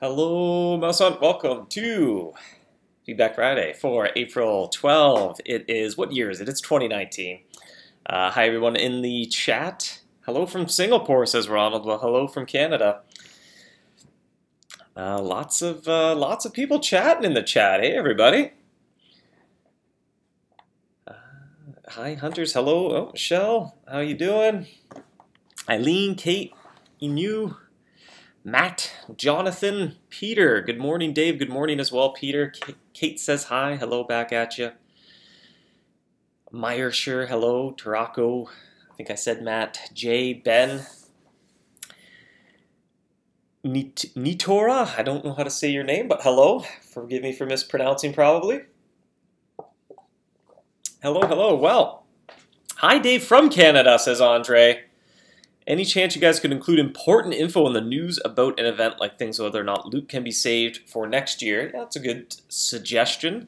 Hello, MouseHunt. Welcome to Feedback Friday for April 12. It is, what year is it? It's 2019. Hi, everyone in the chat. Hello from Singapore, says Ronald. Well, hello from Canada. Lots of people chatting in the chat. Hey, everybody. Hi, Hunters. Hello. Oh, Michelle. How you doing? Eileen, Kate, Inu. Matt, Jonathan, Peter. Good morning, Dave. Good morning as well, Peter. Kate says hi. Hello back at you. Meyer, sure. Hello. Tarako. I think I said Matt. Jay, Ben. Nitora. I don't know how to say your name, but hello. Forgive me for mispronouncing probably. Hello, hello. Well, hi, Dave from Canada, says Andre. Any chance you guys could include important info in the news about an event, like things whether or not loot can be saved for next year? Yeah, that's a good suggestion.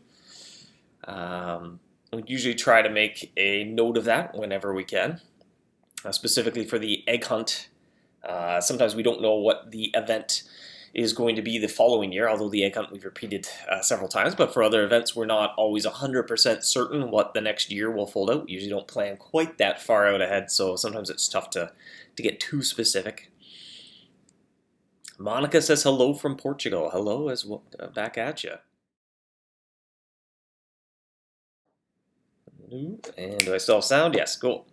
We usually try to make a note of that whenever we can, specifically for the egg hunt. Sometimes we don't know what the event is going to be the following year, although the egg hunt we've repeated several times, but for other events we're not always 100% certain what the next year will fold out. We usually don't plan quite that far out ahead, so sometimes it's tough to get too specific. Monica says hello from Portugal. Hello as well, back at you. And do I still have sound? Yes, cool.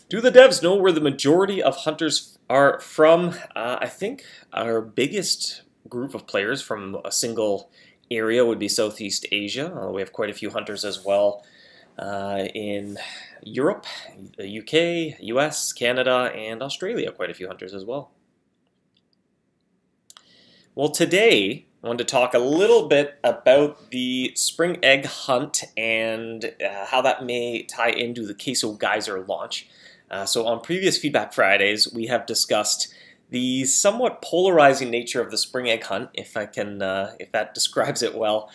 Do the devs know where the majority of hunters are from? I think our biggest group of players from a single area would be Southeast Asia. We have quite a few hunters as well in Europe, the UK, US, Canada, and Australia. Quite a few hunters as well. Well, today I wanted to talk a little bit about the spring egg hunt and how that may tie into the Queso Geyser launch. So on previous Feedback Fridays, we have discussed the somewhat polarizing nature of the spring egg hunt, if that describes it well,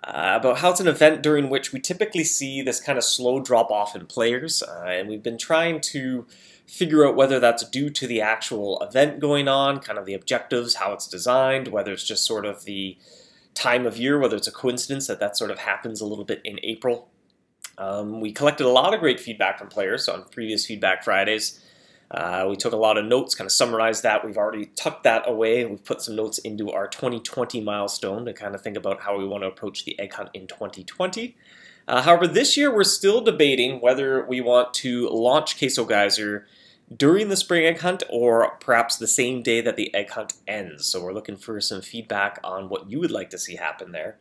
about how it's an event during which we typically see this kind of slow drop off in players, and we've been trying to figure out whether that's due to the actual event going on, kind of the objectives, how it's designed, whether it's just sort of the time of year, whether it's a coincidence that sort of happens a little bit in April. We collected a lot of great feedback from players on previous Feedback Fridays. We took a lot of notes, kind of summarized that. We've already tucked that away. We've put some notes into our 2020 milestone to kind of think about how we want to approach the egg hunt in 2020. However, this year we're still debating whether we want to launch Queso Geyser during the spring egg hunt or perhaps the same day that the egg hunt ends. So we're looking for some feedback on what you would like to see happen there.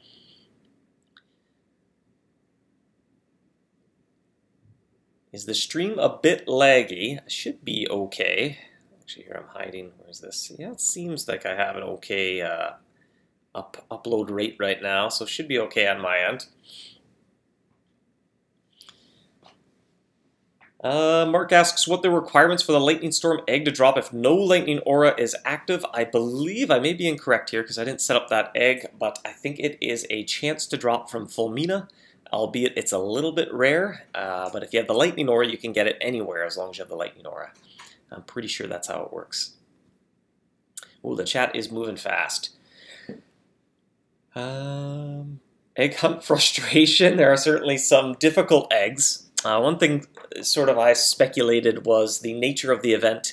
Is the stream a bit laggy? Should be okay. Actually, here I'm hiding. Where's this? Yeah, it seems like I have an okay upload rate right now, so it should be okay on my end. Mark asks what the requirements for the Lightning Storm egg to drop if no Lightning Aura is active. I believe, I may be incorrect here because I didn't set up that egg, but I think it is a chance to drop from Fulmina, albeit it's a little bit rare, but if you have the Lightning Aura, you can get it anywhere as long as you have the Lightning Aura. I'm pretty sure that's how it works. Oh, the chat is moving fast. Egg hunt frustration. There are certainly some difficult eggs. One thing sort of I speculated was the nature of the event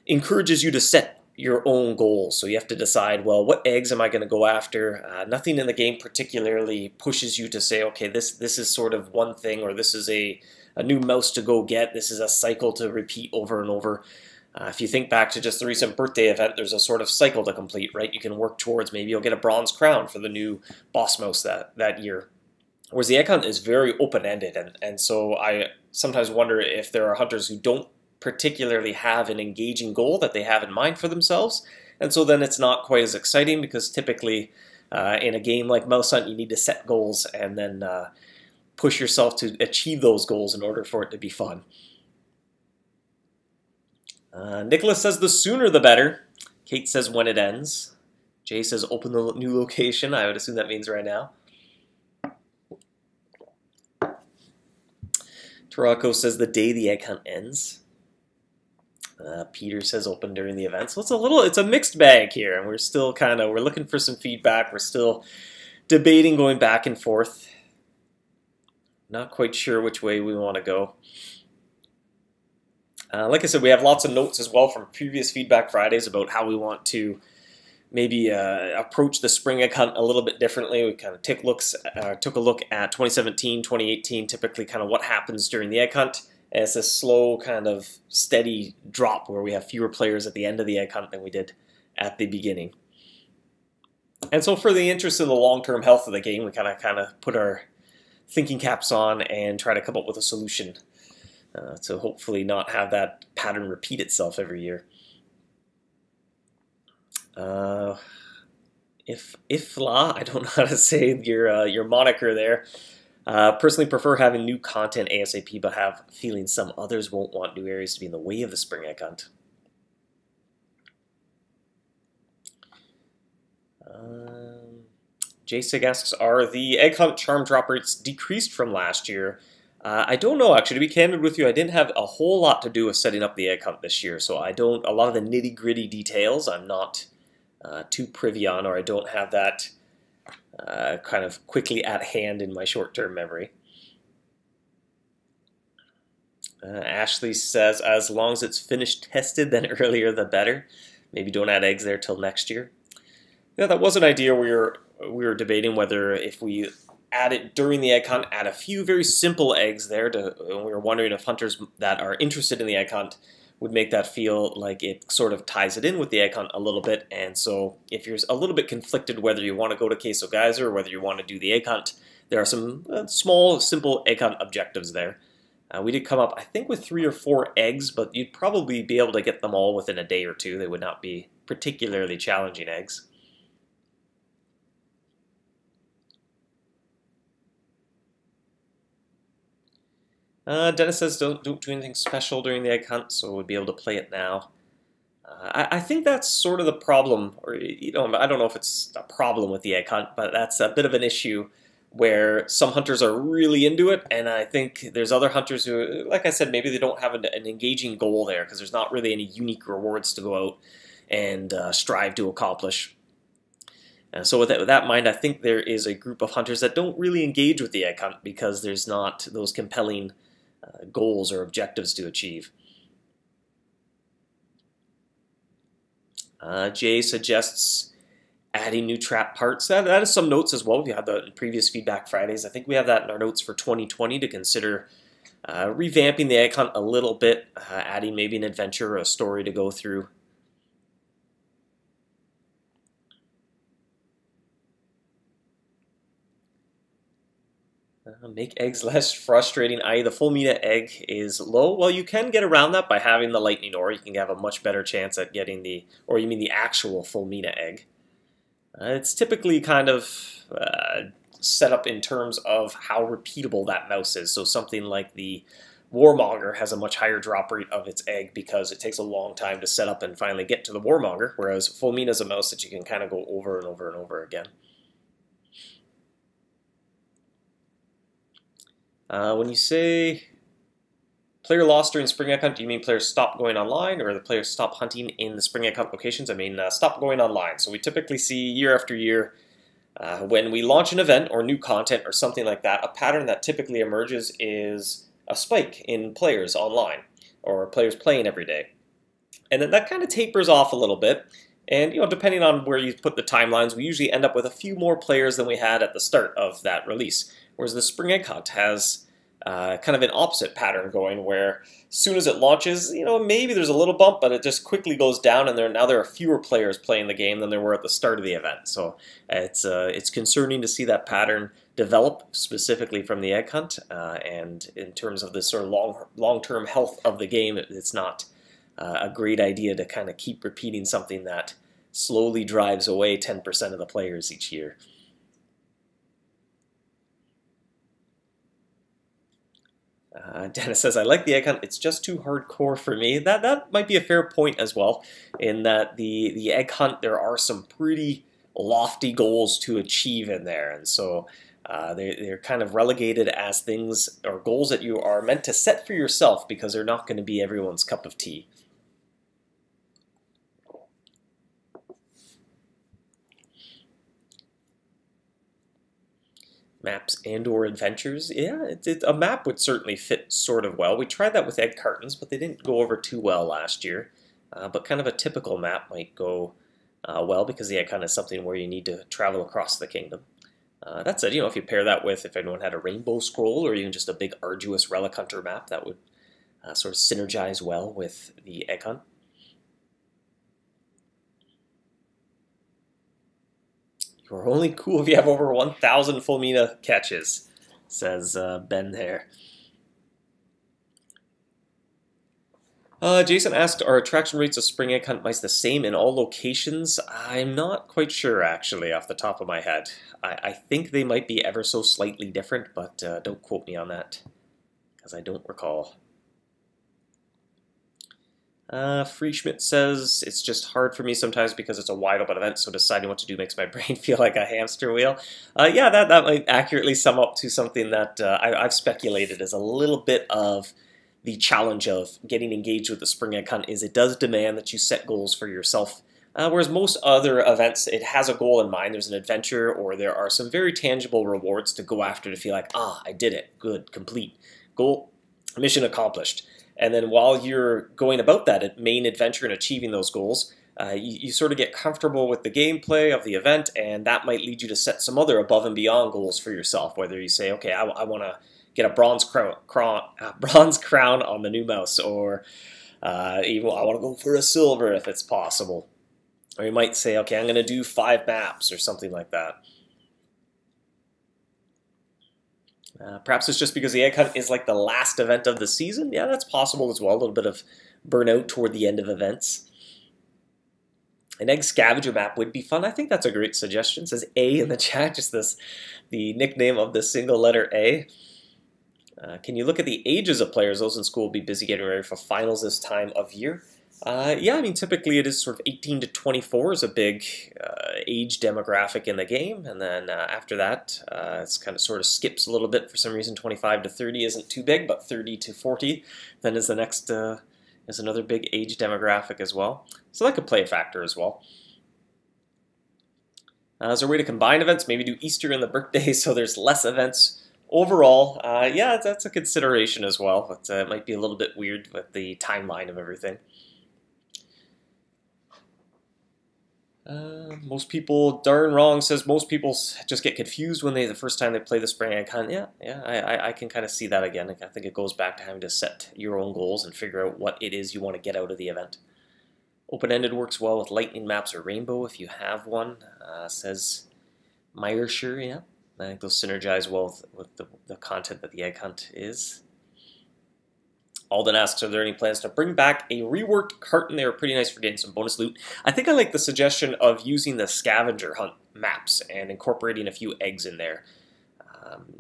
encourages you to set your own goals. So you have to decide, well, what eggs am I going to go after? Nothing in the game particularly pushes you to say, okay, this is sort of one thing, or this is a new mouse to go get. This is a cycle to repeat over and over. If you think back to just the recent birthday event, there's a sort of cycle to complete, right? You can work towards maybe you'll get a bronze crown for the new boss mouse that year. Whereas the egg hunt is very open-ended, and so I sometimes wonder if there are hunters who don't particularly have an engaging goal that they have in mind for themselves, and so then it's not quite as exciting because typically in a game like MouseHunt you need to set goals and then push yourself to achieve those goals in order for it to be fun. Nicholas says the sooner the better. Kate says when it ends. Jay says open the new location. I would assume that means right now. Tarako says the day the egg hunt ends. Peter says open during the event. So it's a mixed bag here, and we're still we're looking for some feedback. We're still debating, going back and forth. Not quite sure which way we want to go. Like I said, we have lots of notes as well from previous Feedback Fridays about how we want to maybe approach the spring egg hunt a little bit differently. We kind of took a look at 2017, 2018, typically kind of what happens during the egg hunt. And it's a slow, kind of steady drop where we have fewer players at the end of the egg hunt than we did at the beginning. And so for the interest of the long-term health of the game, we kind of put our thinking caps on and try to come up with a solution to hopefully not have that pattern repeat itself every year. Ifla, I don't know how to say your moniker there. Personally prefer having new content ASAP, but have feeling some others won't want new areas to be in the way of the spring egg hunt. JSig asks, are the egg hunt charm drop rates decreased from last year? I don't know, actually. To be candid with you, I didn't have a whole lot to do with setting up the egg hunt this year, so a lot of the nitty-gritty details I'm not too privy on, or I don't have that kind of quickly at hand in my short-term memory. Ashley says, as long as it's finished tested, then earlier the better. Maybe don't add eggs there till next year. Yeah, that was an idea we were debating whether if we add it during the egg hunt, add a few very simple eggs there. We were wondering if hunters that are interested in the egg hunt would make that feel like it sort of ties it in with the egg hunt a little bit. And so if you're a little bit conflicted whether you want to go to Queso Geyser or whether you want to do the egg hunt, there are some small, simple egg hunt objectives there. We did come up, I think, with 3 or 4 eggs, but you'd probably be able to get them all within a day or two. They would not be particularly challenging eggs. Dennis says don't do anything special during the egg hunt, so we'll be able to play it now. I think that's sort of the problem, or I don't know if it's a problem with the egg hunt, but that's a bit of an issue where some hunters are really into it, and I think there's other hunters who, like I said, maybe they don't have an engaging goal there because there's not really any unique rewards to go out and strive to accomplish. And so with that in mind, I think there is a group of hunters that don't really engage with the egg hunt because there's not those compelling goals or objectives to achieve. Jay suggests adding new trap parts. That is some notes as well. We had that in previous Feedback Fridays. I think we have that in our notes for 2020 to consider revamping the egg hunt a little bit, adding maybe an adventure or a story to go through. Make eggs less frustrating, i.e. the full Mina egg is low. Well, you can get around that by having the lightning ore. You can have a much better chance at getting the, or you mean the actual full Mina egg. It's typically kind of set up in terms of how repeatable that mouse is. So something like the Warmonger has a much higher drop rate of its egg because it takes a long time to set up and finally get to the Warmonger, whereas full Mina is a mouse that you can kind of go over and over and over again. When you say player lost during spring egg hunt, do you mean players stop going online or the players stop hunting in the spring egg hunt locations? I mean stop going online. So we typically see year after year when we launch an event or new content or something like that, a pattern that typically emerges is a spike in players online or players playing every day. And then that kind of tapers off a little bit. And depending on where you put the timelines, we usually end up with a few more players than we had at the start of that release. Whereas the spring egg hunt has kind of an opposite pattern going where as soon as it launches, maybe there's a little bump, but it just quickly goes down, and now there are fewer players playing the game than there were at the start of the event. So it's concerning to see that pattern develop specifically from the egg hunt, and in terms of the sort of long-term health of the game, it's not a great idea to kind of keep repeating something that slowly drives away 10% of the players each year. Dennis says, I like the egg hunt, it's just too hardcore for me. That might be a fair point as well, in that the egg hunt, there are some pretty lofty goals to achieve in there, and so they're kind of relegated as things or goals that you are meant to set for yourself because they're not going to be everyone's cup of tea. Maps and or adventures. Yeah, a map would certainly fit sort of well. We tried that with egg cartons, but they didn't go over too well last year. But kind of a typical map might go well because the egg hunt is something where you need to travel across the kingdom. That said, if you pair that with if anyone had a rainbow scroll or even just a big arduous relic hunter map, that would sort of synergize well with the egg hunt. You're only cool if you have over 1,000 Fulmina catches, says Ben there. Jason asked, are attraction rates of spring egg hunt mice the same in all locations? I'm not quite sure, actually, off the top of my head. I think they might be ever so slightly different, but don't quote me on that, because I don't recall. Free Schmidt says, it's just hard for me sometimes because it's a wide open event, so deciding what to do makes my brain feel like a hamster wheel. Yeah, that might accurately sum up to something that I've speculated as a little bit of the challenge of getting engaged with the spring egg hunt is it does demand that you set goals for yourself. Whereas most other events, it has a goal in mind. There's an adventure or there are some very tangible rewards to go after to feel like, I did it, good, complete, goal, mission accomplished. And then while you're going about that main adventure and achieving those goals, you sort of get comfortable with the gameplay of the event, and that might lead you to set some other above and beyond goals for yourself. Whether you say, okay, I want to get a bronze crown on the new mouse, or even I want to go for a silver if it's possible. Or you might say, okay, I'm going to do 5 maps or something like that. Perhaps it's just because the egg hunt is like the last event of the season. Yeah, that's possible as well. A little bit of burnout toward the end of events. An egg scavenger map would be fun. I think that's a great suggestion. It says A in the chat, just the nickname of the single letter A. Can you look at the ages of players? Those in school will be busy getting ready for finals this time of year. Yeah, I mean, typically it is sort of 18 to 24 is a big age demographic in the game, and then after that, it's kind of sort of skips a little bit for some reason. 25 to 30 isn't too big, but 30 to 40 then is the next is another big age demographic as well. So that could play a factor as well. Is there a way to combine events? Maybe do Easter and the birthday so there's less events. Overall, yeah, that's a consideration as well, but it might be a little bit weird with the timeline of everything. Most people, darn wrong, says most people just get confused when the first time they play the spring egg hunt. Yeah, I can kind of see that again. I think it goes back to having to set your own goals and figure out what it is you want to get out of the event. Open-ended works well with lightning maps or rainbow if you have one, says Meyerscher. Yeah, I think those synergize well with the content that the egg hunt is. Alden asks, are there any plans to bring back a reworked carton? They were pretty nice for getting some bonus loot. I think I like the suggestion of using the scavenger hunt maps and incorporating a few eggs in there.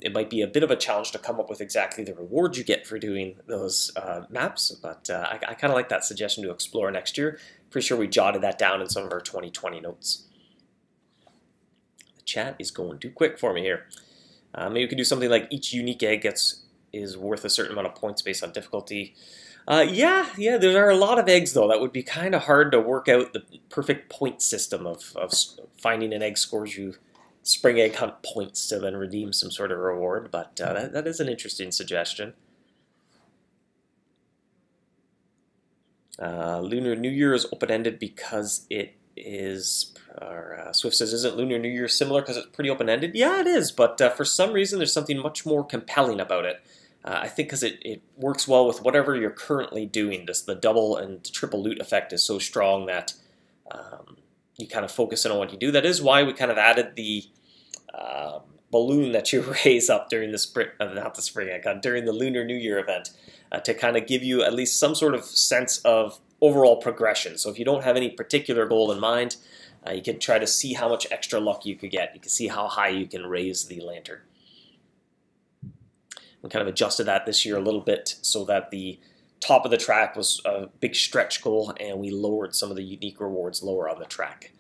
It might be a bit of a challenge to come up with exactly the reward you get for doing those maps, but I kind of like that suggestion to explore next year. Pretty sure we jotted that down in some of our 2020 notes. The chat is going too quick for me here. Maybe we could do something like each unique egg is worth a certain amount of points based on difficulty. Yeah, there are a lot of eggs, though. That would be kind of hard to work out the perfect point system of finding an egg scores you spring egg hunt points to then redeem some sort of reward, but that is an interesting suggestion. Lunar New Year is open-ended because it is, Swift says, isn't Lunar New Year similar because it's pretty open-ended? Yeah, it is, but for some reason there's something much more compelling about it. I think because it works well with whatever you're currently doing. Just the double and triple loot effect is so strong that you kind of focus in on what you do. That is why we kind of added the balloon that you raise up during the during the Lunar New Year event to kind of give you at least some sort of sense of overall progression. So if you don't have any particular goal in mind, you can try to see how much extra luck you could get. You can see how high you can raise the lantern. We kind of adjusted that this year a little bit so that the top of the track was a big stretch goal, and we lowered some of the unique rewards lower on the track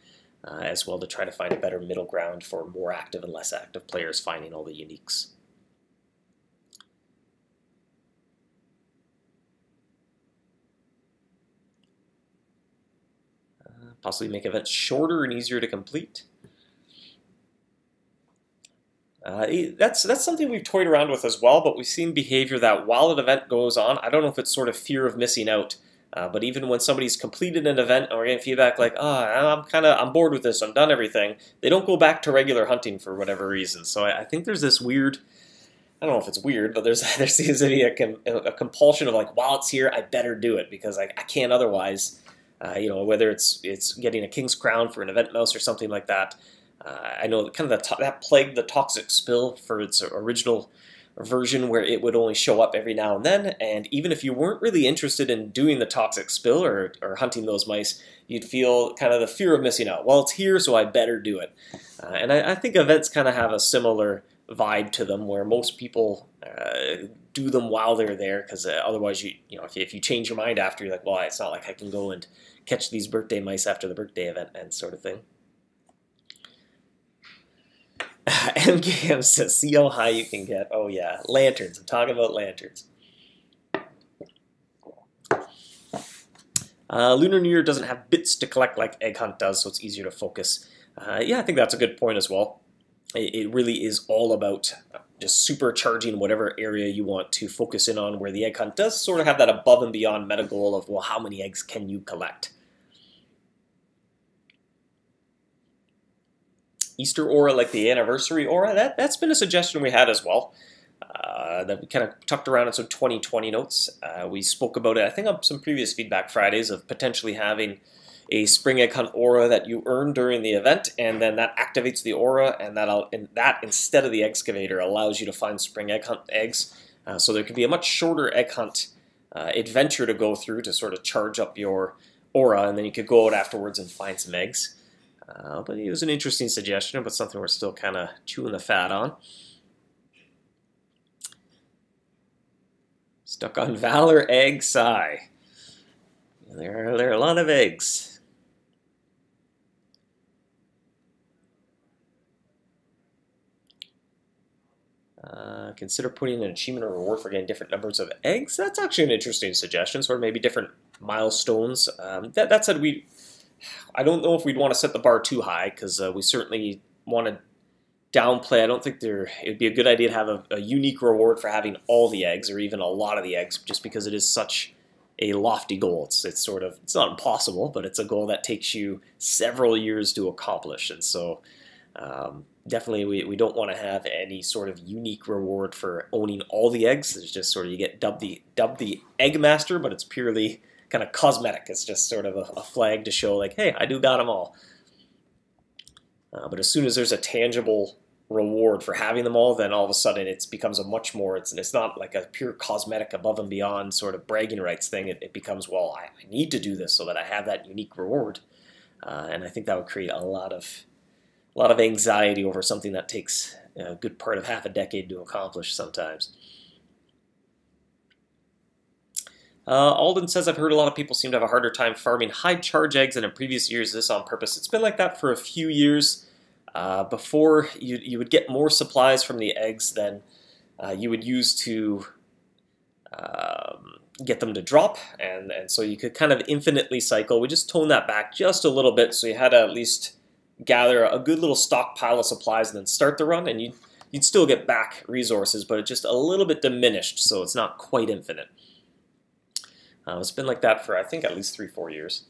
as well to try to find a better middle ground for more active and less active players finding all the uniques. Possibly make events shorter and easier to complete. That's something we've toyed around with as well, but we've seen behavior that while an event goes on, I don't know if it's sort of fear of missing out, but even when somebody's completed an event and we're getting feedback like, oh, I'm bored with this, I'm done everything, they don't go back to regular hunting for whatever reason. So I think there's this weird, I don't know if it's weird, but there seems to be a compulsion of like, while it's here, I better do it because I can't otherwise. Whether it's getting a king's crown for an event mouse or something like that. I know kind of that plagued the toxic spill for its original version where it would only show up every now and then, and even if you weren't really interested in doing the toxic spill or hunting those mice, you'd feel kind of the fear of missing out. Well, it's here, so I better do it. And I think events kind of have a similar vibe to them where most people do them while they're there because otherwise, if you change your mind after, you're like, well, it's not like I can go and catch these birthday mice after the birthday event and sort of thing. MKM says, see how high you can get. Oh yeah, lanterns. I'm talking about lanterns. Lunar New Year doesn't have bits to collect like Egg Hunt does, so it's easier to focus. Yeah, I think that's a good point as well. It really is all about just supercharging whatever area you want to focus in on, where the Egg Hunt does sort of have that above and beyond meta goal of, well, how many eggs can you collect? Easter aura like the anniversary aura, that's been a suggestion we had as well. That we kind of tucked around in some 2020 notes. We spoke about it, I think, on some previous Feedback Fridays of potentially having a Spring Egg Hunt aura that you earn during the event, and then that activates the aura, and that instead of the excavator allows you to find Spring Egg Hunt eggs. So there could be a much shorter Egg Hunt adventure to go through to sort of charge up your aura, and then you could go out afterwards and find some eggs. But it was an interesting suggestion, but something we're still kind of chewing the fat on. Stuck on Valor Egg Sigh. There are a lot of eggs. Consider putting an achievement or reward for getting different numbers of eggs. That's actually an interesting suggestion, sort of maybe different milestones. That said, I don't know if we'd want to set the bar too high because we certainly want to downplay. I don't think it would be a good idea to have a unique reward for having all the eggs or even a lot of the eggs, just because it is such a lofty goal. It's not impossible, but it's a goal that takes you several years to accomplish, and so definitely we don't want to have any sort of unique reward for owning all the eggs. It's just sort of you get dubbed the Egg Master, but it's purely kind of cosmetic. It's just sort of a flag to show like, hey, I do got them all. But as soon as there's a tangible reward for having them all, then all of a sudden it becomes a much more, it's not like a pure cosmetic above and beyond sort of bragging rights thing. It becomes, well, I need to do this so that I have that unique reward. And I think that would create a lot of anxiety over something that takes a good part of half a decade to accomplish sometimes. Alden says, I've heard a lot of people seem to have a harder time farming high charge eggs than in previous years. Is this on purpose? It's been like that for a few years. Before, you would get more supplies from the eggs than you would use to get them to drop, and so you could kind of infinitely cycle. We just toned that back just a little bit, so you had to at least gather a good little stockpile of supplies and then start the run, and you'd still get back resources, but it's just a little bit diminished, so it's not quite infinite. It's been like that for, I think, at least 3-4 years.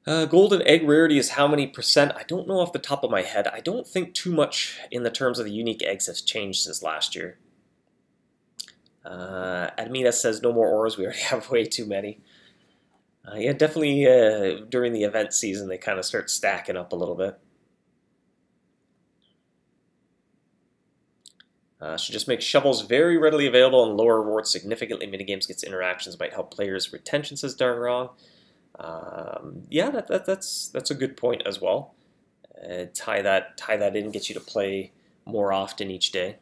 Golden egg rarity is how many percent? I don't know off the top of my head. I don't think too much in the terms of the unique eggs has changed since last year. Admina says no more auras. We already have way too many. Yeah, definitely during the event season, they kind of start stacking up a little bit. Should just make shovels very readily available and lower rewards significantly. Minigames gets interactions, might help players' retention, says Darn Wrong. Yeah, that's a good point as well. Tie that in, get you to play more often each day.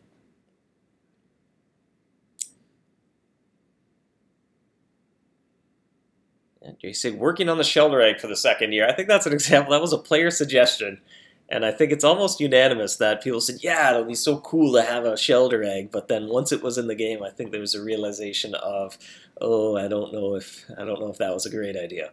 And Jay said, working on the shelter egg for the second year. I think that's an example. That was a player suggestion. And I think it's almost unanimous that people said, yeah, it'll be so cool to have a shelter egg. But then once it was in the game, I think there was a realization of, oh, I don't know if that was a great idea.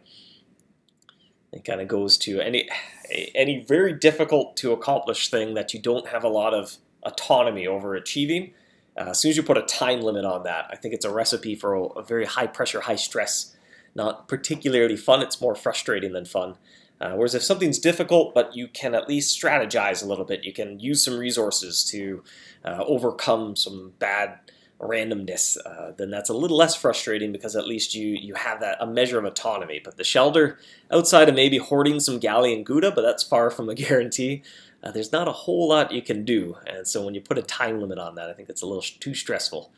It kind of goes to any very difficult to accomplish thing that you don't have a lot of autonomy over achieving. As soon as you put a time limit on that, I think it's a recipe for a very high pressure, high stress, not particularly fun. It's more frustrating than fun. Whereas if something's difficult, but you can at least strategize a little bit, you can use some resources to overcome some bad randomness, then that's a little less frustrating because at least you have a measure of autonomy. But the Shelder, outside of maybe hoarding some Galley and Gouda, but that's far from a guarantee, there's not a whole lot you can do. And so when you put a time limit on that, I think it's a little too stressful.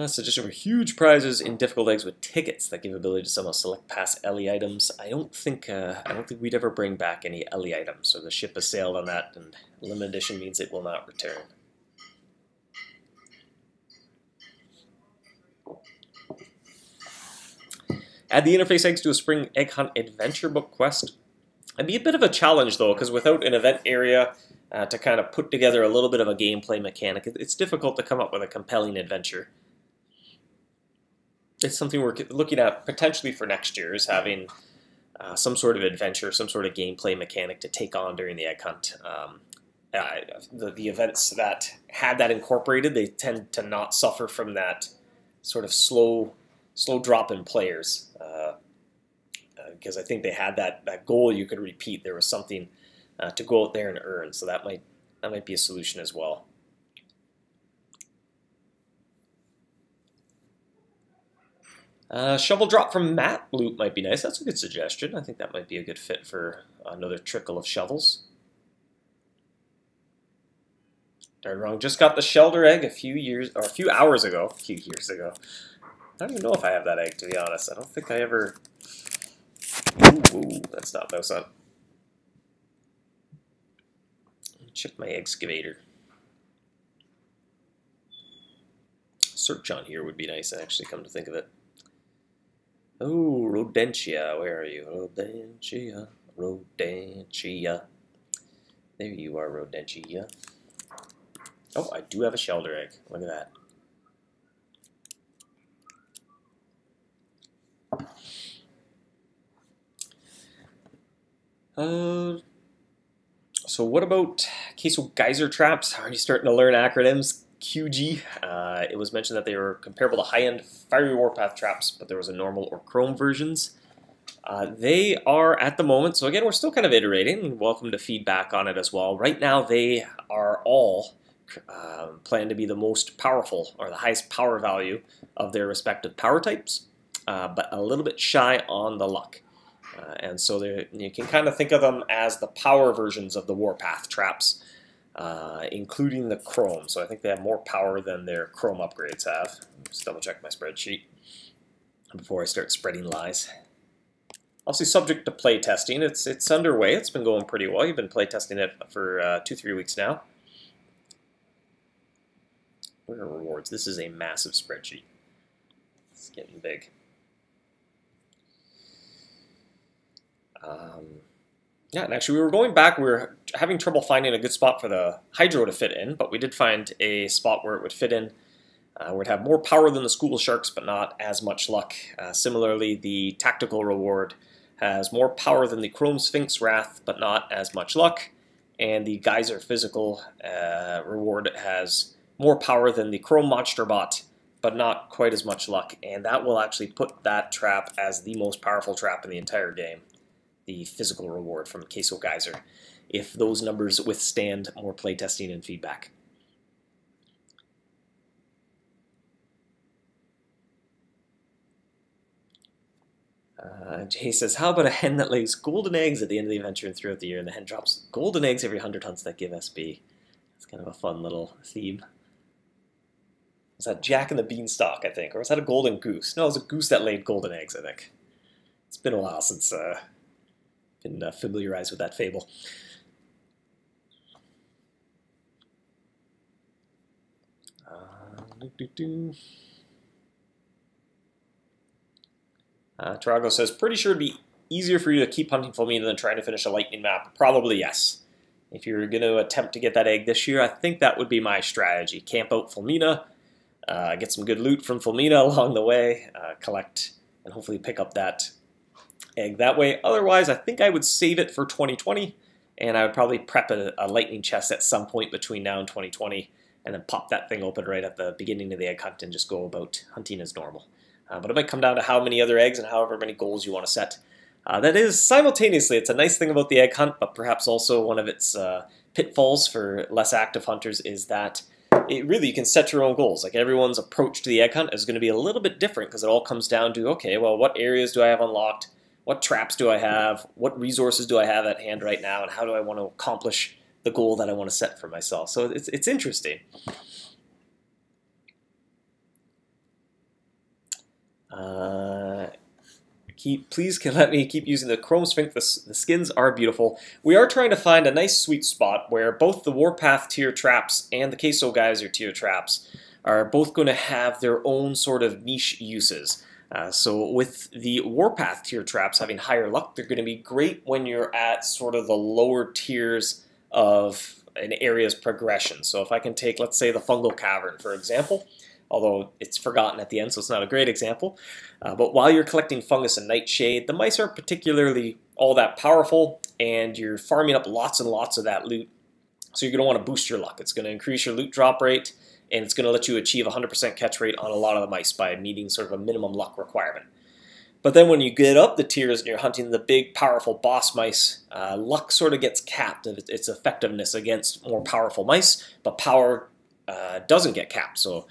Suggestion for huge prizes in difficult eggs with tickets that give ability to somehow select past Ellie items. I don't think we'd ever bring back any Ellie items, so the ship has sailed on that, and limited edition means it will not return. Add the interface eggs to a spring egg hunt adventure book quest. It'd be a bit of a challenge though, because without an event area to kind of put together a little bit of a gameplay mechanic, it's difficult to come up with a compelling adventure. It's something we're looking at potentially for next year, is having some sort of adventure, some sort of gameplay mechanic to take on during the egg hunt. The events that had that incorporated, they tend to not suffer from that sort of slow drop in players. Because I think they had that goal you could repeat. There was something to go out there and earn, so that might be a solution as well. Shovel drop from Matt loot might be nice. That's a good suggestion. I think that might be a good fit for another trickle of shovels. Darn wrong. Just got the Shelder egg a few hours ago. A few years ago. I don't even know if I have that egg, to be honest. I don't think I ever... Ooh, that's not MouseHunt. Check my excavator. Search on here would be nice, actually, come to think of it. Oh, Rodentia, where are you? Rodentia, Rodentia. There you are, Rodentia. Oh, I do have a Shelder egg. Look at that. So what about Queso Geyser traps? Are you starting to learn acronyms? QG. It was mentioned that they were comparable to high-end Fiery Warpath traps, but there was a normal or chrome versions. They are at the moment, so again, we're still kind of iterating. Welcome to feedback on it as well. Right now, they are all planned to be the most powerful, or the highest power value of their respective power types, but a little bit shy on the luck. And so you can kind of think of them as the power versions of the Warpath traps, including the Chrome. So I think they have more power than their Chrome upgrades have. Just double check my spreadsheet before I start spreading lies. Obviously subject to play testing. It's underway. It's been going pretty well. You've been play testing it for 2-3 weeks now. Where are rewards? This is a massive spreadsheet. It's getting big. Yeah, and actually we were going back, we were having trouble finding a good spot for the Hydro to fit in, but we did find a spot where it would fit in, where it had more power than the School Sharks, but not as much luck. Similarly, the Tactical reward has more power than the Chrome Sphinx Wrath, but not as much luck, and the Geyser Physical reward has more power than the Chrome Monster Bot, but not quite as much luck, and that will actually put that trap as the most powerful trap in the entire game. The physical reward from Queso Geyser, if those numbers withstand more playtesting and feedback. Jay says, how about a hen that lays golden eggs at the end of the adventure and throughout the year, and the hen drops golden eggs every 100 hunts that give SB? It's kind of a fun little theme. Was that Jack and the Beanstalk, I think? Or was that a golden goose? No, it was a goose that laid golden eggs, I think. It's been a while since... been familiarized with that fable. Tarago says, pretty sure it'd be easier for you to keep hunting Fulmina than trying to finish a lightning map. Probably yes. if you're going to attempt to get that egg this year, I think that would be my strategy. Camp out Fulmina, get some good loot from Fulmina along the way, collect, and hopefully pick up that egg that way. Otherwise, I think I would save it for 2020, and I would probably prep a lightning chest at some point between now and 2020, and then pop that thing open right at the beginning of the egg hunt and just go about hunting as normal. But it might come down to how many other eggs and however many goals you want to set. That is, simultaneously, it's a nice thing about the egg hunt, but perhaps also one of its pitfalls for less active hunters is that you can set your own goals. Like, everyone's approach to the egg hunt is going to be a little bit different because it all comes down to, okay, well, what areas do I have unlocked? What traps do I have? What resources do I have at hand right now? And how do I want to accomplish the goal that I want to set for myself? So it's interesting. Please let me keep using the Chrome Sphinx. The skins are beautiful. We are trying to find a nice sweet spot where both the Warpath tier traps and the Queso Geyser tier traps are both going to have their own sort of niche uses. So with the Warpath tier traps having higher luck, they're going to be great when you're at sort of the lower tiers of an area's progression. So if I can take, let's say, the Fungal Cavern, for example, although it's forgotten at the end, so it's not a great example. But while you're collecting fungus and nightshade, the mice aren't particularly all that powerful, and you're farming up lots and lots of that loot. So you're going to want to boost your luck. It's going to increase your loot drop rate, and it's going to let you achieve 100% catch rate on a lot of the mice by meeting sort of a minimum luck requirement. But then when you get up the tiers and you're hunting the big, powerful boss mice, luck sort of gets capped of its effectiveness against more powerful mice, but power doesn't get capped. So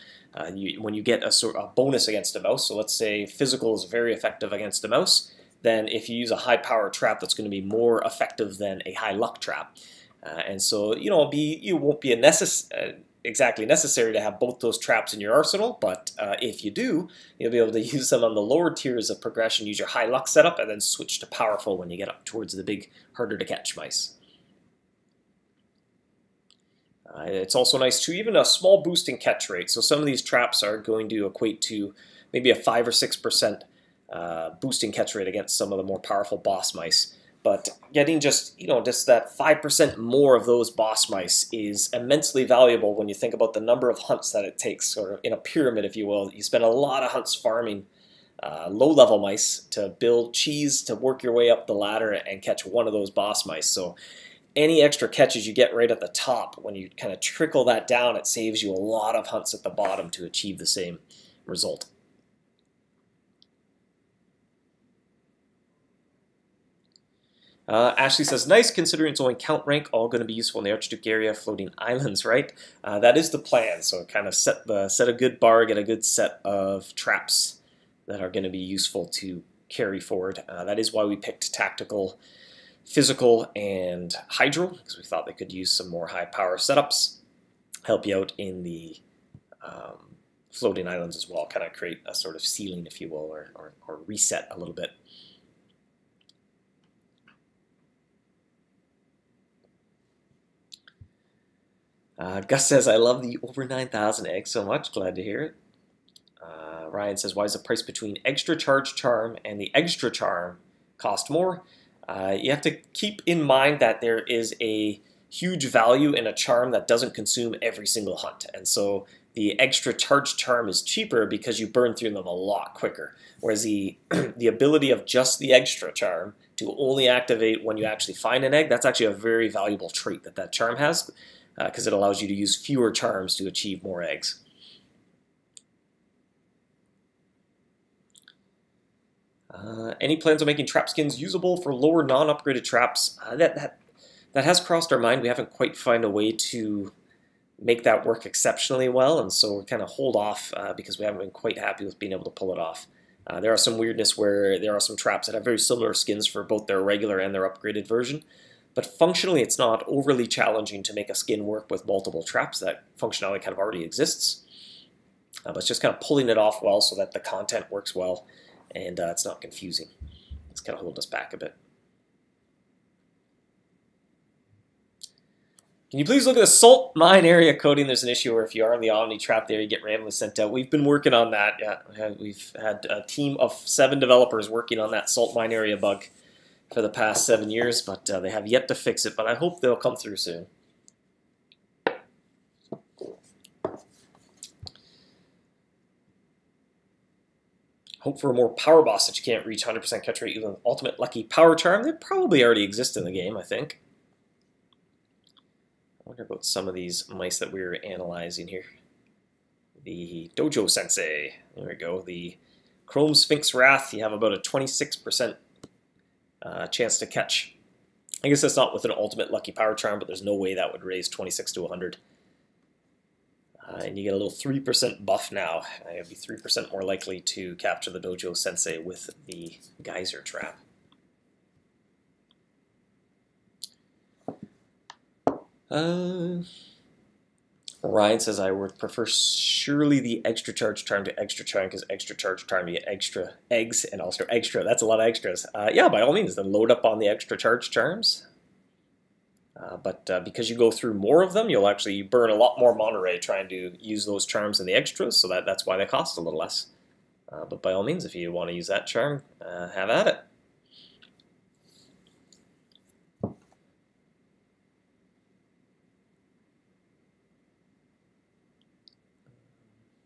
when you get a bonus against a mouse, so let's say physical is very effective against a mouse, then if you use a high power trap, that's going to be more effective than a high luck trap. And so, you won't be exactly necessary to have both those traps in your arsenal, but if you do, you'll be able to use them on the lower tiers of progression, use your high luck setup, and then switch to powerful when you get up towards the big, harder to catch mice. It's also nice to even a small boost in catch rate. So some of these traps are going to equate to maybe a 5 or 6% boost in catch rate against some of the more powerful boss mice. But getting just that 5% more of those boss mice is immensely valuable when you think about the number of hunts that it takes, sort of in a pyramid, if you will. You spend a lot of hunts farming low-level mice to build cheese, to work your way up the ladder and catch one of those boss mice. So any extra catches you get right at the top, when you kind of trickle that down, it saves you a lot of hunts at the bottom to achieve the same result. Ashley says, nice, considering it's only count rank, all going to be useful in the Archduke area, floating islands, right? That is the plan, so kind of set a good bar, get a good set of traps that are going to be useful to carry forward. That is why we picked tactical, physical, and hydro, because we thought they could use some more high power setups, help you out in the floating islands as well, kind of create a sort of ceiling, if you will, or reset a little bit. Gus says, I love the over 9,000 eggs so much. Glad to hear it. Ryan says, why is the price between extra charge charm and the extra charm cost more? You have to keep in mind that there is a huge value in a charm that doesn't consume every single hunt. And so the extra charge charm is cheaper because you burn through them a lot quicker. Whereas the ability of just the extra charm to only activate when you actually find an egg, that's actually a very valuable trait that charm has, because it allows you to use fewer charms to achieve more eggs. Any plans on making trap skins usable for lower non-upgraded traps? That has crossed our mind. We haven't quite found a way to make that work exceptionally well, and so we're kind of hold off because we haven't been quite happy with being able to pull it off. There are some weirdness where there are some traps that have very similar skins for both their regular and their upgraded version. But functionally, it's not overly challenging to make a skin work with multiple traps. That functionality kind of already exists. But it's just kind of pulling it off well so that the content works well and it's not confusing. It's kind of holding us back a bit. Can you please look at the salt mine area coding? There's an issue where if you are in the Omni trap there, you get randomly sent out. We've been working on that. Yeah, we've had a team of 7 developers working on that salt mine area bug. for the past 7 years, but they have yet to fix it, but I hope they'll come through soon. Hope for a more power boss that you can't reach 100% catch rate using Ultimate Lucky Power Charm. They probably already exist in the game, I think. I wonder about some of these mice that we were analyzing here. The Dojo Sensei. There we go. The Chrome Sphinx Wrath. You have about a 26% chance to catch. I guess that's not with an Ultimate Lucky Power Charm, but there's no way that would raise 26 to 100. And you get a little 3% buff now. You'll be 3% more likely to capture the Dojo Sensei with the Geyser Trap. Ryan says I would prefer surely the extra charge charm to extra charm, because extra charge charm you get extra eggs and also extra. That's a lot of extras. Yeah, by all means, then load up on the extra charge charms. But because you go through more of them, you'll actually burn a lot more Monterey trying to use those charms and the extras, so that's why they cost a little less. But by all means, if you want to use that charm, have at it.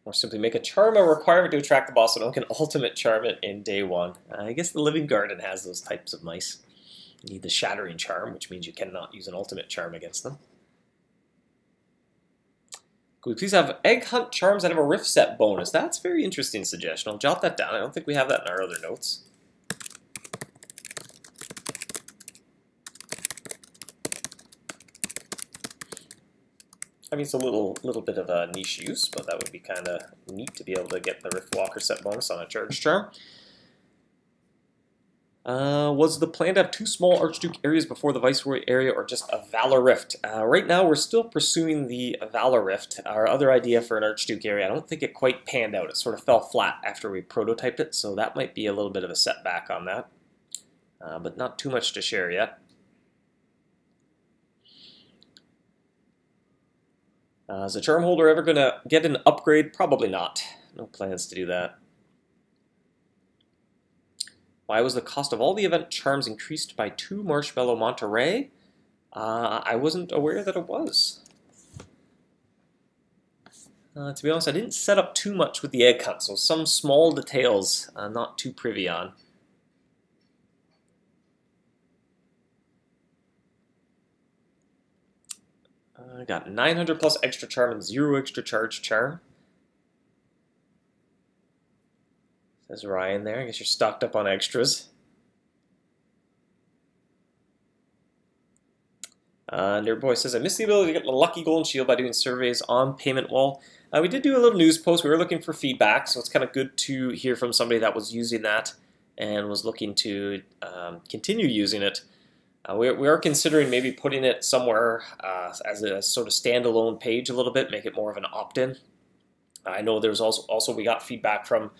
Or simply make a charm a requirement to attract the boss so no one can ultimate charm it in day one. I guess the Living Garden has those types of mice. You need the Shattering Charm, which means you cannot use an ultimate charm against them. Could we please have Egg Hunt charms that have a Rift Set bonus? That's a very interesting suggestion. I'll jot that down. I don't think we have that in our other notes. I mean, it's a little bit of a niche use, but that would be kind of neat to be able to get the Rift Walker set bonus on a charge charm. Was the plan to have 2 small Archduke areas before the Viceroy area, or just a Valor Rift? Right now, we're still pursuing the Valor Rift. Our other idea for an Archduke area, I don't think it quite panned out. It sort of fell flat after we prototyped it, so that might be a little bit of a setback on that. But not too much to share yet. Is the charm holder ever going to get an upgrade? Probably not. No plans to do that. Why was the cost of all the event charms increased by 2 Marshmallow Monterey? I wasn't aware that it was. To be honest, I didn't set up too much with the Egg Hunt, so some small details not too privy on. I got 900 plus extra charm and 0 extra charge charm. Says Ryan there. I guess you're stocked up on extras. Nerdboy says, I missed the ability to get the lucky golden shield by doing surveys on payment wall. We did do a little news post. We were looking for feedback, so it's kind of good to hear from somebody that was using that and was looking to continue using it. We are considering maybe putting it somewhere as a sort of standalone page a little bit, make it more of an opt-in. I know there's also we got feedback from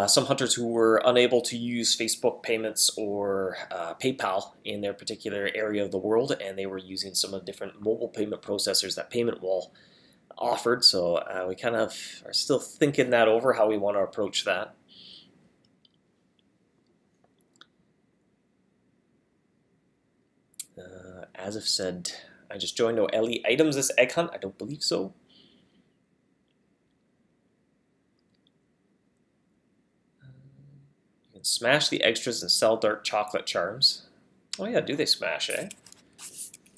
some hunters who were unable to use Facebook payments or PayPal in their particular area of the world, and they were using some of the different mobile payment processors that Payment Wall offered. So we kind of are still thinking that over, how we want to approach that. As I've said, I just joined no LE items this Egg Hunt. I don't believe so. You can smash the extras and sell dark chocolate charms. Oh yeah, do they smash, eh?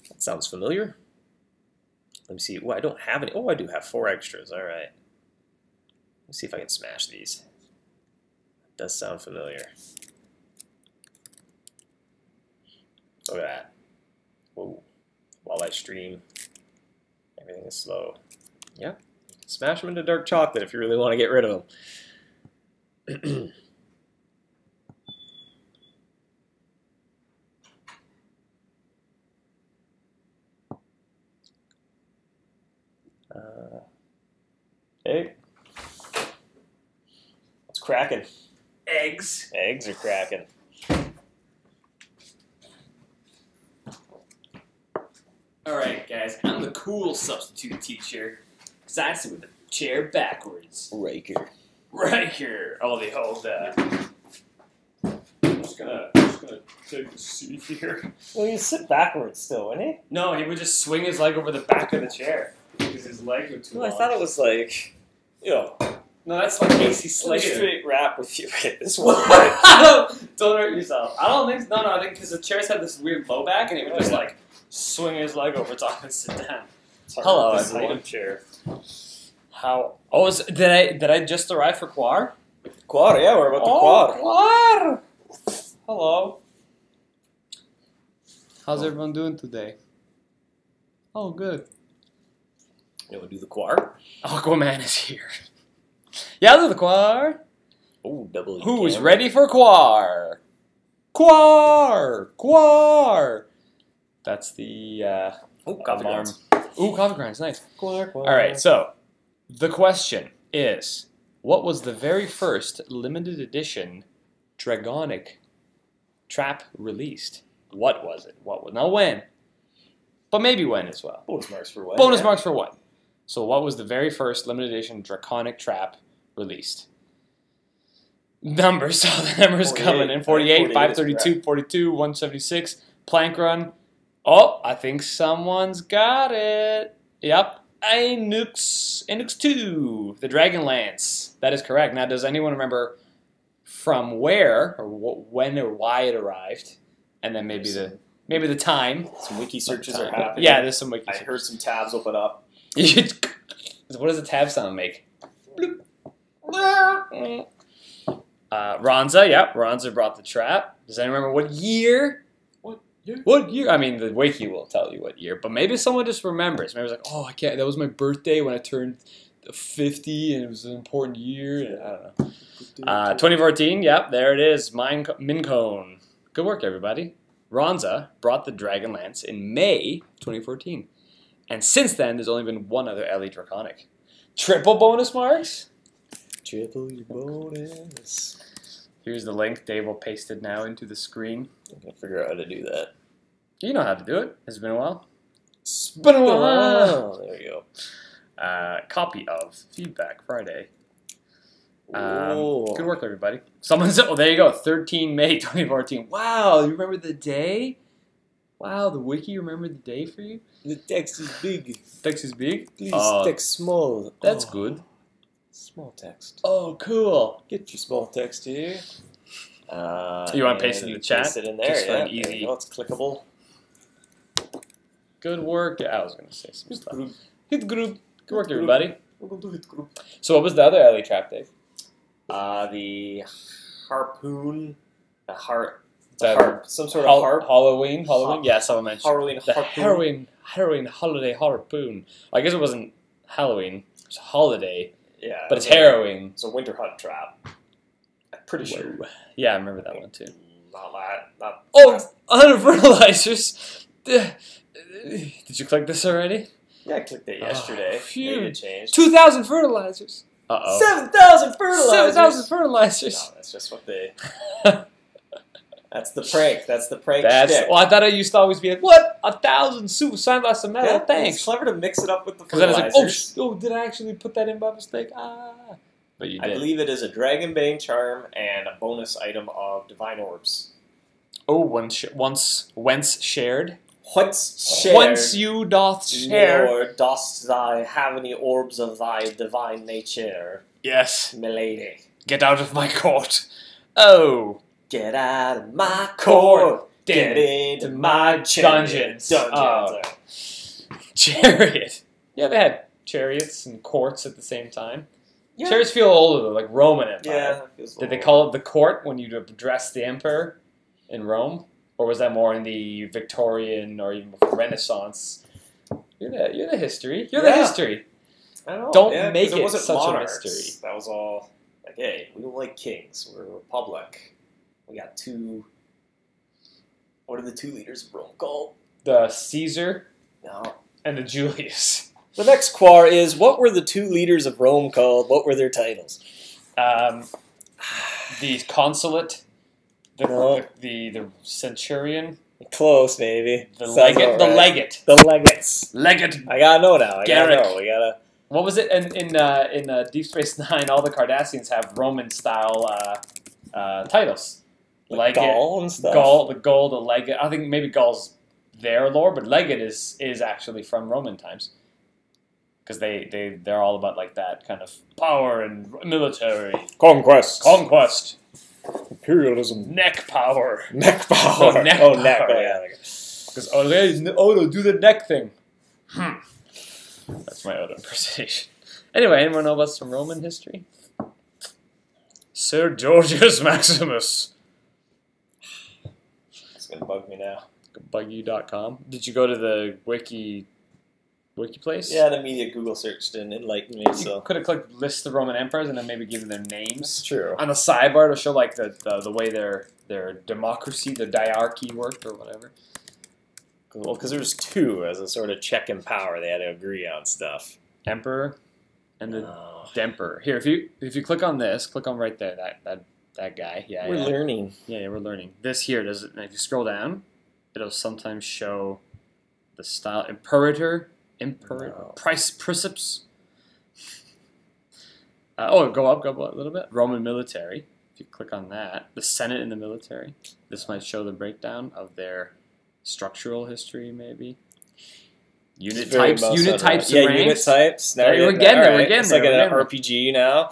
That sounds familiar. Let me see. Oh, I don't have any. Oh, I do have 4 extras. All right. Let's see if I can smash these. That does sound familiar. Look at that. Whoa. While I stream, everything is slow. Yep. You can smash them into dark chocolate if you really want to get rid of them. Hey. What's cracking? Eggs. Eggs are cracking. Alright guys, I'm the cool substitute teacher, because I sit with the chair backwards. Right here. Right here. Oh, they hold I'm just gonna gonna take a seat here. Well, you sit backwards still, wouldn't he? No, he would just swing his leg over the back of the chair because his legs are too No, I long. thought it was like, No, that's like Casey Slater. Slater. Straight rap with you right this one. Don't hurt yourself. I don't think. No, I think because the chairs have this weird low back, and he would just like swing his leg over top and sit down. Hello, everyone. Chair. How? Oh, did I just arrive for Quar? Quad, yeah, we're about to Quar. Hello. How's everyone doing today? Oh, good. You want to do the quar? Aquaman is here. Yeah, I'll do the Quar. Oh, double. Who's ready for Quar? Quar. That's the coffee alarm. grounds. Ooh, coffee grinds, nice. Quar. All right, so the question is, what was the very first limited edition Dragonic trap released? What was it? Not when, but maybe when as well. Bonus marks for what? Bonus marks for what? So what was the very first limited edition Draconic trap released? Numbers, all the numbers coming in. 48, 532, 42, 176, Plank Run. Oh, I think someone's got it. Yep. Anux 2, the Dragon Lance. That is correct. Now, does anyone remember from where, or when, or why it arrived? And then maybe the time. Some wiki searches are happening. Yeah, there's some wiki I searches. heard some tabs open up. What does a tab sound make? Ronza, yep. Ronza brought the trap. Does anyone remember what year? What year? I mean, the wiki will tell you what year, but maybe someone just remembers. Maybe it's like, oh, I can't. That was my birthday when I turned 50, and it was an important year. And I don't know. 2014, yep, there it is. Mincone. Good work, everybody. Ronza brought the Dragon Lance in May 2014. And since then, there's only been one other LE Draconic. Triple bonus marks? Triple your bonus. Here's the link. Dave will paste it now into the screen. I'm going to figure out how to do that. You know how to do it. Has it been a while? It's been a while. There you go. Copy of Feedback Friday. Whoa. Good work, everybody. Someone said, oh, there you go. 13 May 2014. Wow, you remember the day? Wow, the wiki remembered the day for you? The text is big. Text is big? Please text small. That's good. Small text. Oh, cool. Get your small text here. You want to paste it in the chat? Paste it in there, Just for yeah. an easy. It's clickable. Good work. Yeah, I was going to say some stuff. Hit group. Good work, Hit everybody. We're going to do hit group. So what was the other LE trap, Dave? The harpoon. A harp. That Harp. Some sort of harp. Halloween? Yeah, someone mentioned. Halloween The harpoon. Halloween holiday harpoon. I guess it wasn't Halloween. It was a holiday. Yeah. But it's harrowing. It's a winter hunt trap. I'm pretty sure. Yeah, I remember that one too. Not that. Not. Oh, 100 fertilizers. Did you click this already? Yeah, I clicked it yesterday. Phew. Maybe it changed. 2,000 fertilizers. Uh-oh. 7,000 fertilizers. 7,000 fertilizers. No, that's just what they. That's the prank. That's the prank. Well, I thought I used to always be like, what? 1,000 sunglasses of metal? Yeah, Thanks. It's clever to mix it up with the Because then fertilizers. I was like, oh, did I actually put that in by mistake? But you did. I believe it is a Dragon Bane charm and a bonus item of Divine Orbs. Oh, whence shared? Whence shared? Once you doth share. Nor dost thou have any orbs of thy divine nature, Yes. milady. Get out of my court. Oh. Get out of my court. Get into my dungeons. Oh. Chariot. Yeah, they had chariots and courts at the same time. Yeah. Chariots feel older, though, like Roman Empire. Yeah. that feels Did they old. call it the court when you'd address the emperor in Rome? Or was that more in the Victorian or even before Renaissance? You're the history. You're the Yeah. history. I know. Don't yeah, make 'cause it wasn't such a monarchs. mystery. That was all like, hey, we don't like kings. We're a republic. We got two. What are the 2 leaders of Rome called? The Caesar No. and the Julius. The next quar is, what were the 2 leaders of Rome called? What were their titles? The consulate, No. the centurion, Close, maybe. the Sounds legate, about the right. legate, The legates. legate. I gotta know now. I Garrick. gotta know. We gotta. What was it in Deep Space Nine? All the Cardassians have Roman style titles, Like Gaul and stuff. Gaul, the legate. I think maybe Gaul's their lore, but legate is actually from Roman times. Because they're all about like that kind of power and military. Conquest. Imperialism. Neck power. Neck power. Oh, neck power. Neck. Yeah. Because Odo, do the neck thing. That's my Odo impersonation. Anyway, anyone know about some Roman history? Sir Georgius Maximus. It's going to bug me now. Bugyou.com. Did you go to the wiki place? Yeah, the immediate Google search didn't enlighten me. You could have clicked list the Roman emperors and then maybe give them their names. That's true. On the sidebar to show like the way their democracy, the diarchy worked or whatever. Well, because there was two as a sort of check in power. They had to agree on stuff. Emperor and the Demperor. Here, if you click on this, click on right there, that guy. Yeah, we're learning. Yeah, we're learning. This here does it. And if you scroll down, it'll sometimes show the style Imperator, Princeps. Go up a little bit. Roman military. If you click on that, the Senate and the military. This might show the breakdown of their structural history, maybe. Unit types, ranks. Unit types. Now we're getting there. It's like an RPG now.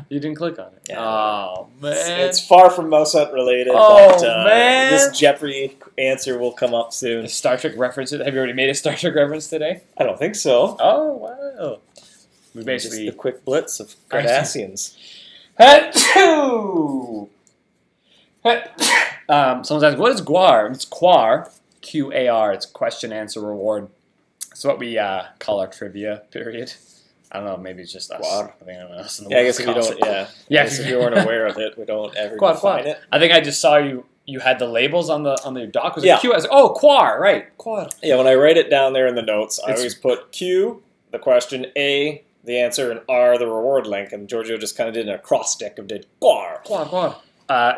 You didn't click on it. Yeah, oh, man. It's far from MouseHunt related, but man. This Jeopardy answer will come up soon. A Star Trek reference. Have you already made a Star Trek reference today? I don't think so. Oh, wow. We basically... Just the quick blitz of Cardassians. Someone says, what is Guar? It's Quar. Q-A-R. It's question, answer, reward. It's what we call our trivia period. I don't know, maybe it's just us. Quad. I think anyone else in the I world guess if you don't, if you weren't aware of it, we don't ever define it. I think I just saw you had the labels on the doc. Was it Q? I was like, oh, Quar, right. Quar. Yeah, when I write it down there in the notes, I always put Q, the question, A, the answer, and R, the reward link. And Giorgio just kind of did an acrostic of did Guar. Guar.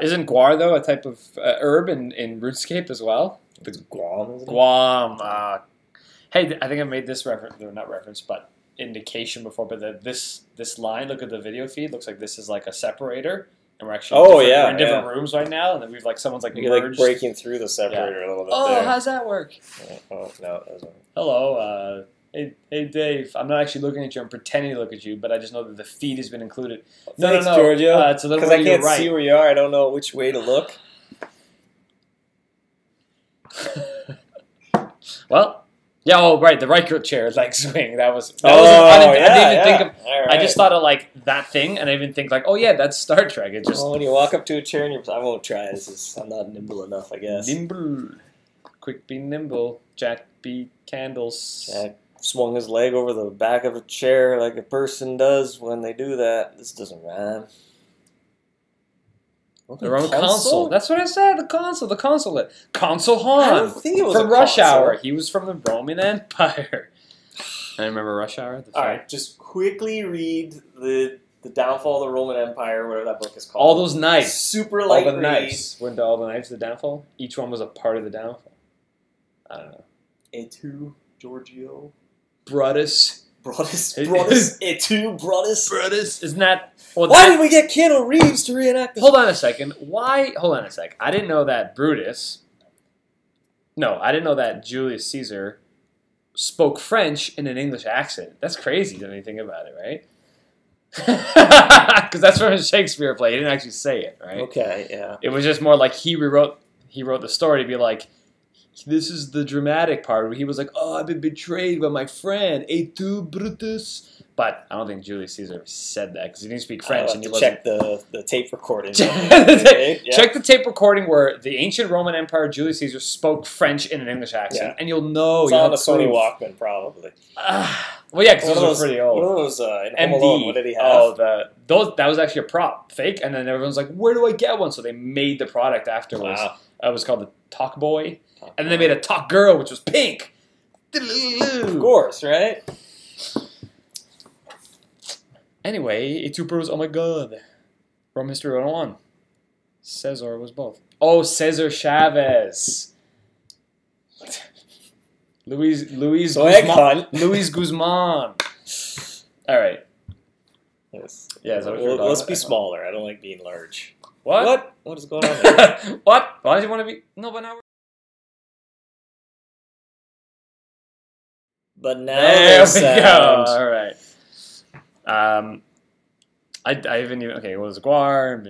Isn't Guar, though, a type of herb in RuneScape as well? It's Guam, isn't it? Guam. Hey, I think I made this reference, or not reference, but indication before. But this line, look at the video feed. Looks like this is like a separator, and we're actually we're in different rooms right now, and then we've like someone's like you're like breaking through the separator a little bit. Oh, how's that work? Oh no, it doesn't. Hello, hey Dave. I'm not actually looking at you. I'm pretending to look at you, but I just know that the feed has been included. Thanks, Giorgio. It's a little because I can't see where you are. I don't know which way to look. Well, yeah. Oh, right. The right chair leg swing. I just thought of like that thing, and I didn't think like, oh yeah, that's Star Trek. It just when you walk up to a chair and I won't try. I'm not nimble enough, I guess. Nimble, quick, be nimble. Jack, be candles. Jack swung his leg over the back of a chair like a person does when they do that. This doesn't rhyme. The Roman console. That's what I said. The consulate. Consul Han. I don't think it was from Rush Hour. He was from the Roman Empire. I remember Rush Hour. All right, just quickly read the Downfall of the Roman Empire, whatever that book is called. All those knives. Super light all the knives. Weren't all the knives the downfall? Each one was a part of the downfall. I don't know. Etu, Giorgio. Brutus. Etu, Brutus. Isn't that... Well, why did we get Keanu Reeves to reenact this? Hold on a second. Hold on a sec. I didn't know that Brutus... No, I didn't know that Julius Caesar spoke French in an English accent. That's crazy when you think about it, right? Because that's from a Shakespeare play. He didn't actually say it, right? Okay, yeah. It was just more like he wrote the story to be like, this is the dramatic part where he was like, oh, I've been betrayed by my friend, et tu, Brutus. But I don't think Julius Caesar said that because he didn't speak French. I'll have to check the tape recording. Check the tape recording where the ancient Roman Empire, Julius Caesar, spoke French in an English accent. And you'll know. It's on a Sony Walkman, probably. Well, yeah, because those are pretty old. What are those in Home Alone? What did he have? That was actually a prop, fake. And then everyone's like, where do I get one? So they made the product afterwards. Wow. It was called the Talk Boy. And then they made a Talk Girl, which was pink. Of course, right? Anyway, Etupros, oh my god. Roman History 101. Caesar was both. Oh, Cesar Chavez. Luis Guzman. All right. Yes. Yeah, is that what you're Well, talking let's about? be smaller. I don't like being large. What? What is going on here? What? Why do you want to be? No, but now we're... But now There we sound. go. All right. I haven't even... Okay, what was Guar?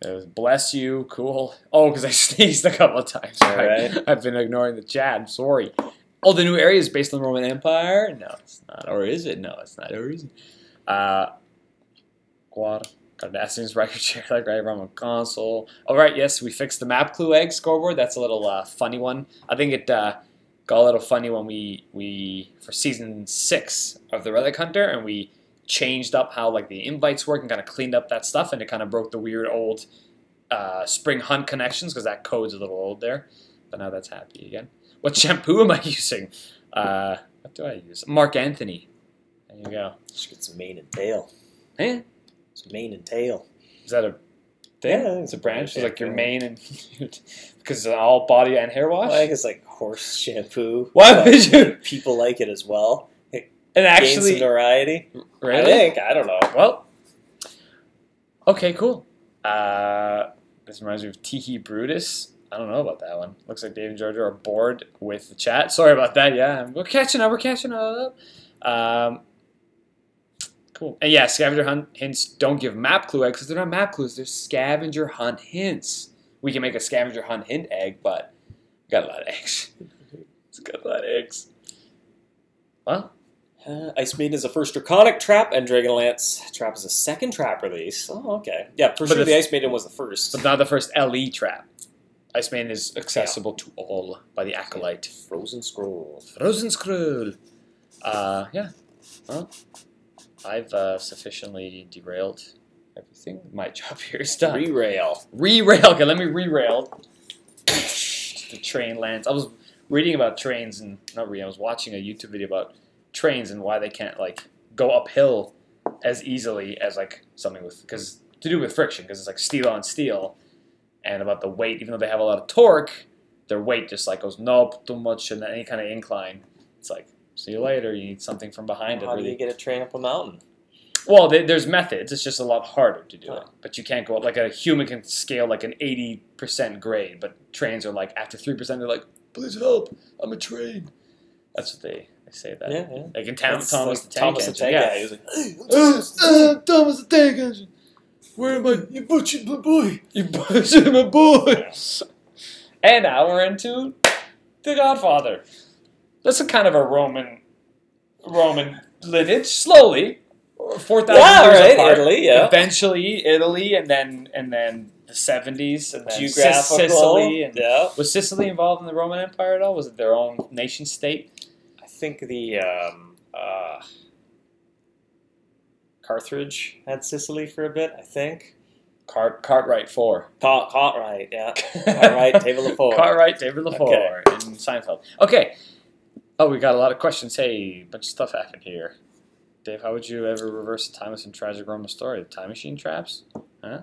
It was bless you. Cool. Oh, because I sneezed a couple of times. All right. I've been ignoring the chat. I'm sorry. Oh, the new area is based on the Roman Empire? No, it's not. Or is it? No, it's not. Or is it? Guar. Cardassian's record share, like right, Roman console. All right, yes, we fixed the map clue egg scoreboard. That's a little funny one. I think it got a little funny when we for season 6 of the Relic Hunter, and we changed up how like the invites work and kind of cleaned up that stuff, and it kind of broke the weird old Spring Hunt connections because that code's a little old there. But now that's happy again. What shampoo am I using? What do I use? Mark Anthony. There you go. Should get some mane and tail. Eh? Some mane and tail. Is that a thing? Yeah, It's a branch. It's like your yeah. mane and because it's all body and hair wash. Well, I think it's like horse shampoo. Why but would you? People like it as well. It And gains some actually, notoriety. really? I think. I don't know. Well, okay, cool. This reminds me of Tiki Brutus. I don't know about that one. Looks like Dave and Georgia are bored with the chat. Sorry about that. Yeah, we're catching up. We're catching up. Cool. And yeah, scavenger hunt hints don't give map clue eggs because they're not map clues. They're scavenger hunt hints. We can make a scavenger hunt hint egg, but we got a lot of eggs. It's got a lot of eggs. Well, Ice Maiden is a first Draconic trap, and Dragonlance trap is a second trap release. Oh, okay. Yeah, for But sure the- the Ice Maiden was the first. but not the first LE trap. Ice Maiden is accessible to all by the Acolyte. Frozen Scroll. Frozen Scroll. Yeah. Well, I've sufficiently derailed everything. My job here is done. Re-rail. Re-rail. Okay, let me re-rail. The train lands. I was reading about trains and not reading. I was watching a YouTube video about trains and why they can't like go uphill as easily as like something with because to do with friction because it's like steel on steel and about the weight. Even though they have a lot of torque, their weight just like goes nope too much and any kind of incline. It's like see you later. You need something from behind it. How do Really. you get a train up a mountain? Well, there's methods. It's just a lot harder to do Oh. it. But you can't go up like a human can scale like an 80% grade, but trains are like after 3% they're like, please help, I'm a train. That's what they say that. Yeah, yeah. Like in That's Thomas the like Tank Thomas the Engine. Tank Yeah. guy. He was like, hey, Thomas the Tank Engine. Where am I? you butchered my boy. You butchered my boy. And now we're into The Godfather. That's a kind of a Roman lineage, slowly, 4,000 Yeah, years right, apart. Italy, yeah. Eventually, Italy, and then the 70s, and then Geographical. Sicily. And Yeah. was Sicily involved in the Roman Empire at all? Was it their own nation state? I think the Carthage had Sicily for a bit, I think. Cartwright 4. Cartwright, yeah. Cartwright, Table of Four. Cartwright, David LaFour, Okay. and Seinfeld. Okay. Oh, we got a lot of questions. Hey, a bunch of stuff happened here. Dave, how would you ever reverse the timeless and tragic Roman story? The time machine traps? Huh?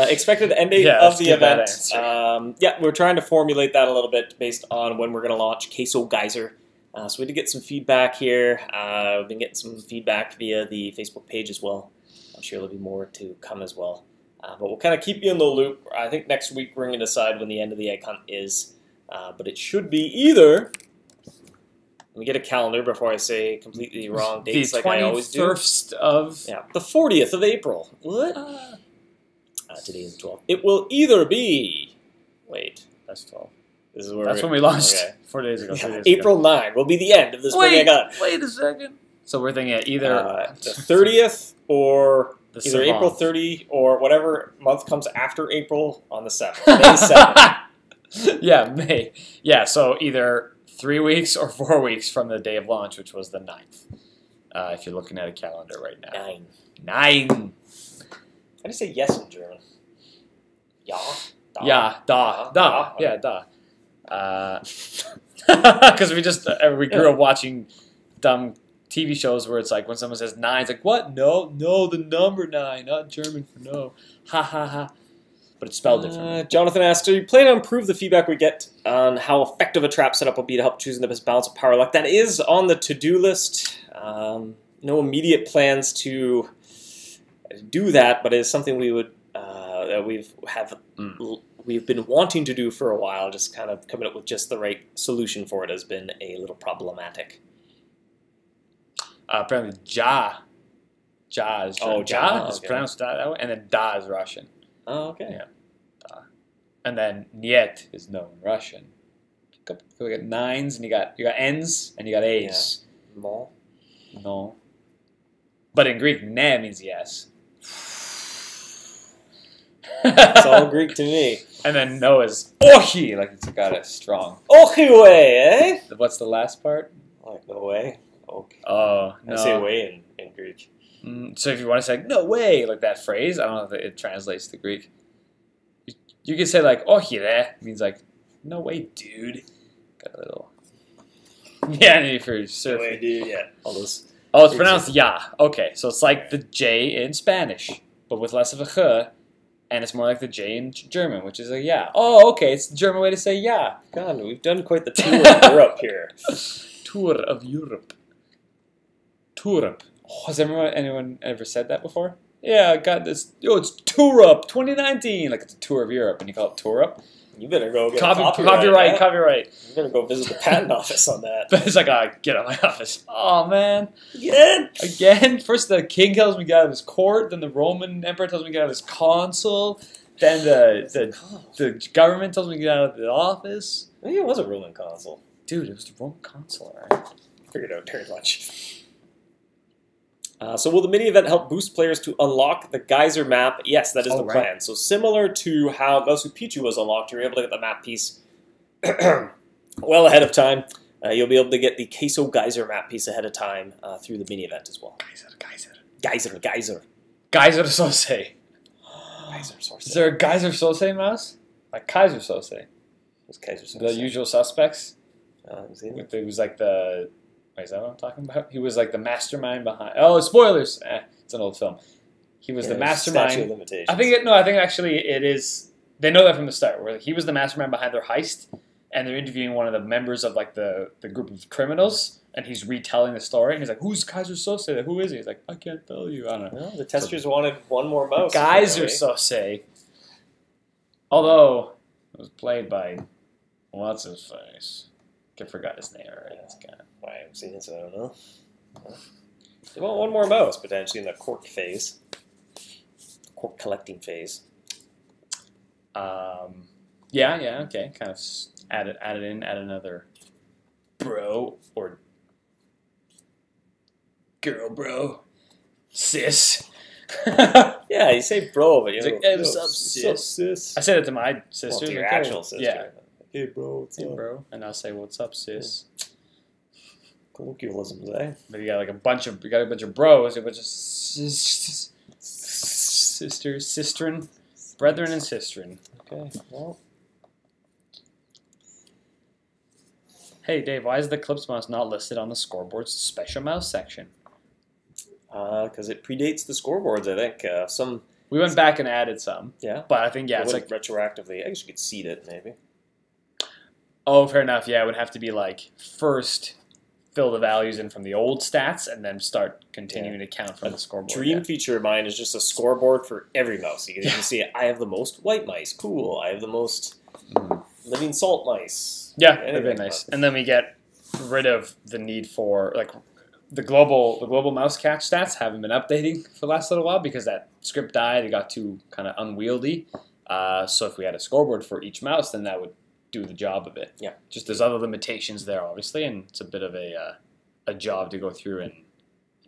Expected end date Yeah, of let's the give that event. answer. Yeah, we're trying to formulate that a little bit based on when we're going to launch Queso Geyser. So we did get some feedback here. We've been getting some feedback via the Facebook page as well. I'm sure there'll be more to come as well. But we'll kind of keep you in the loop. I think next week we're going to decide when the end of the egg hunt is. But it should be either... Let me get a calendar before I say completely wrong dates the like I always do. 21st of... Yeah, the 40th of April. What? Today is the 12th. It will either be... Wait. That's 12. This is where That's when we launched Okay. 4 days ago. 3 days April 9 will be the end of the spring egg hunt. Wait a second. So we're thinking either... The 30th or The either April savant. 30 or whatever month comes after April on the 7th. May 7th. Yeah, May. Yeah, so either 3 weeks or 4 weeks from the day of launch, which was the 9th. If you're looking at a calendar right now. 9. 9. How do you say yes in German? Ja. Yeah, da. Da. Yeah, da. Because we grew up watching dumb TV shows where it's like when someone says 9, it's like, what? No, the number 9, not German for no. Ha ha ha. But it's spelled differently. Jonathan asks, are you planning to improve the feedback we get on how effective a trap setup will be to help choosing the best balance of power luck? That is on the to-do list. no immediate plans to do that, but it's something we would that we've been wanting to do for a while. Just kind of coming up with just the right solution for it has been a little problematic. Apparently, ja is ja is pronounced that way, and then da is Russian. Oh, okay. Yeah, da. And then niet is no in Russian. You got nines, and you got n's, and you got a's. Yeah. No. But in Greek, ne means yes. It's all Greek to me. And then no is ochi, like it's got a strong. Ochi way, eh? What's the last part? Like no way. Okay. Oh, no. I say way in Greek. So if you want to say no way, like that phrase, I don't know if it translates to Greek. You can say like ohire, means like no way, dude. Got a little. Yeah, if you're surfing. No way, dude. Yeah. All those. Oh, it's pronounced ya. Okay, so it's like the J in Spanish, but with less of a ch, and it's more like the J in German, which is a ya. Oh, okay, it's the German way to say ya. God, we've done quite the tour of Europe here. Tour of Europe. Tour. Oh, has anyone ever said that before? Yeah, I got this. Yo, it's Tour Up 2019. Like it's a tour of Europe, and you call it Tour Up. You better go get copyright. You better go visit the patent office on that. But it's like, get out of my office. Oh, man. Again? First the king tells me to get out of his court, then the Roman emperor tells me to get out of his consul, then the government tells me to get out of the office. Maybe it was a Roman consul. Dude, it was the Roman consul, all right? Figured out very much. So will the mini-event help boost players to unlock the geyser map? Yes, that is the plan. So similar to how MouseHunt was unlocked, you're able to get the map piece well ahead of time. You'll be able to get the Queso Geyser map piece ahead of time through the mini-event as well. Geyser. Geyser Sose. Geyser Sose. Is there a Geyser Sose mouse? Like Kaiser Sose. What's Kaiser Sose? The Usual Suspects. It was like the... Wait, is that what I'm talking about? He was like the mastermind behind... Oh, spoilers! It's an old film. He was the mastermind... Statute of limitations. I think actually it is... They know that from the start, where he was the mastermind behind their heist, and they're interviewing one of the members of like the group of criminals, and he's retelling the story, and he's like, who's Kaiser Sose? Who is he? He's like, I can't tell you. I don't know. Well, the testers wanted one more mouse. Geyser Sose. Although, it was played by... What's his face? I forgot his name already. I haven't seen it, so I don't know. They want one more mouse, potentially, in the cork phase. Cork collecting phase. Yeah, okay. Kind of add another bro or girl bro. Sis. Yeah, you say bro, but you're like, hey, what's up, sis? I say that to my sister. Well, to your actual sister. Yeah. Hey, bro, what's up? Bro. And I'll say, what's up, sis? Colloquialisms, eh? But you got a bunch of bros, a bunch of sisters, sistren, brethren and sistren. Okay, well. Hey, Dave, why is the Clips mouse not listed on the scoreboard's special mouse section? Because it predates the scoreboards, I think. We went back and added some. Yeah? But I think, it's like... retroactively. I guess you could seed it, maybe. Oh, fair enough. Yeah, it would have to be like, first... fill the values in from the old stats, and then start continuing to count from the scoreboard. Dream feature of mine is just a scoreboard for every mouse. You can even see it. I have the most white mice. Cool. I have the most living salt mice. Yeah, that'd be nice. And then we get rid of the need for like the global mouse catch stats haven't been updating for the last little while because that script died. It got too kind of unwieldy. So if we had a scoreboard for each mouse, then that would do the job of it. Yeah. Just there's other limitations there, obviously, and it's a bit of a job to go through and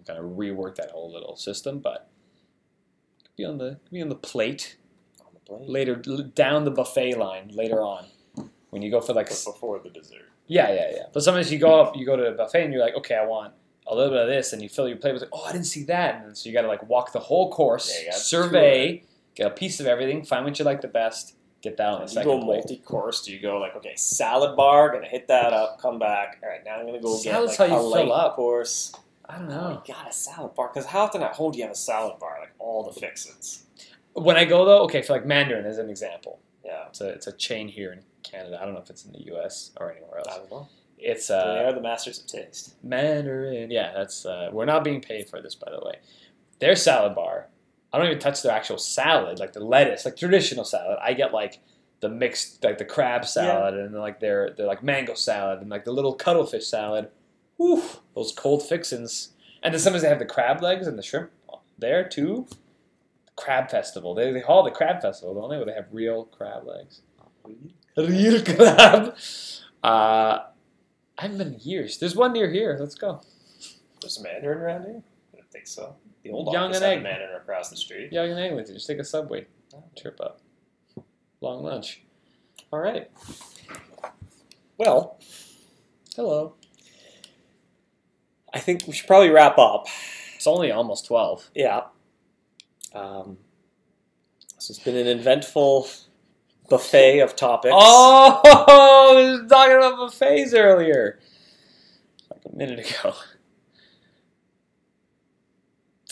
kind of rework that whole little system, but it could be on the plate. On the plate. Later, down the buffet line later on, when you go for like before the dessert. Yeah. But sometimes you go to a buffet and you're like, okay, I want a little bit of this, and you fill your plate with like, oh, I didn't see that, and then, so you got to like walk the whole course, survey, get a piece of everything, find what you like the best. Get that on the second plate. You go multi-course. Do you go like, okay, salad bar, gonna hit that up, come back. All right, now I'm gonna go get like how you a fill up. course. I don't know. You got a salad bar because how often at home do you have a salad bar? Like all the fixins. When I go though, okay, for like Mandarin as an example. Yeah, it's a chain here in Canada. I don't know if it's in the U.S. or anywhere else. I don't know. It's They are the masters of taste. Mandarin. Yeah, that's we're not being paid for this, by the way. Their salad bar, I don't even touch their actual salad, like the lettuce, like traditional salad. I get like the mixed, like the crab salad, and like their like mango salad, and like the little cuttlefish salad. Whew, those cold fixins. And then sometimes they have the crab legs and the shrimp there too. The crab festival. They call it the crab festival, don't they? Where they have real crab legs. Real crab. I haven't been in years. There's one near here. Let's go. There's a Mandarin around here? I don't think so. The old Young office and had Egg. a Mandarin across the street. Young and Eglinton. Just take a subway. Trip up. Long lunch. All right. Well, Hello. I think we should probably wrap up. It's only almost 12. Yeah. So it's been an eventful buffet of topics. Oh, we were talking about buffets earlier. Like a minute ago.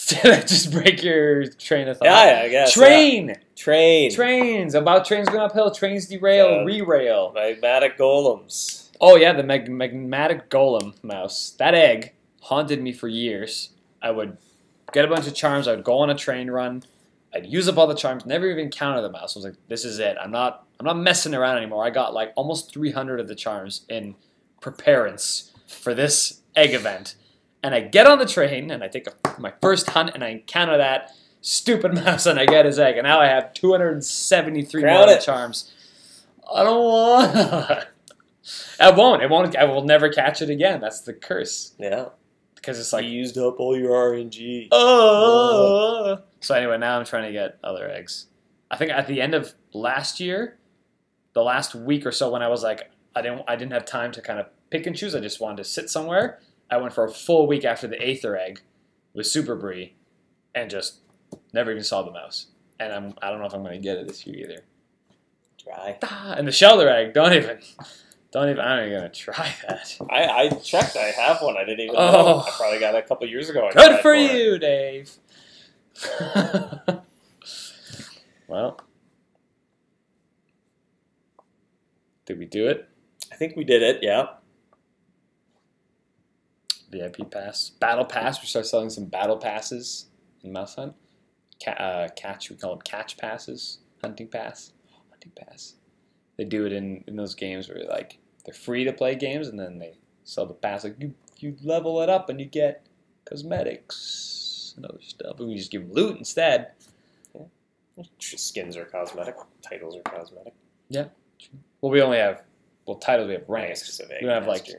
Did I just break your train of thought? Yeah, I guess. Train! Yeah. Train. Trains! About trains going uphill, trains derail, re-rail. Magmatic golems. Oh yeah, the magmatic golem mouse. That egg haunted me for years. I would get a bunch of charms, I would go on a train run, I'd use up all the charms, never even counted the mouse. I was like, this is it. I'm not messing around anymore. I got like almost 300 of the charms in preparance for this egg event. And I get on the train, and I take my first hunt, and I encounter that stupid mouse, and I get his egg. And now I have 273 more of the charms. I don't want. I won't. I will never catch it again. That's the curse. Yeah. Because it's like you used up all your RNG. Oh. So anyway, now I'm trying to get other eggs. I think at the end of last year, the last week or so, when I was like, I didn't have time to kind of pick and choose. I just wanted to sit somewhere. I went for a full week after the Aether egg with Super Brie, and just never even saw the mouse. And I don't know if I'm going to get it this year either. Try. And the Shelter egg, don't even. I'm not even going to try that. I checked. I have one. I didn't even know. I probably got it a couple years ago. Good for you, Dave. Well, did we do it? I think we did it, yeah. VIP pass. Battle pass. We start selling some battle passes in MouseHunt. Catch. We call them catch passes. Hunting pass. Hunting pass. They do it in those games where like they're free to play games, and then they sell the pass. Like you level it up and you get cosmetics and other stuff. And we just give them loot instead. Yeah. Skins are cosmetic. Titles are cosmetic. Yeah. Well, we only have titles. We have ranks. We don't have like.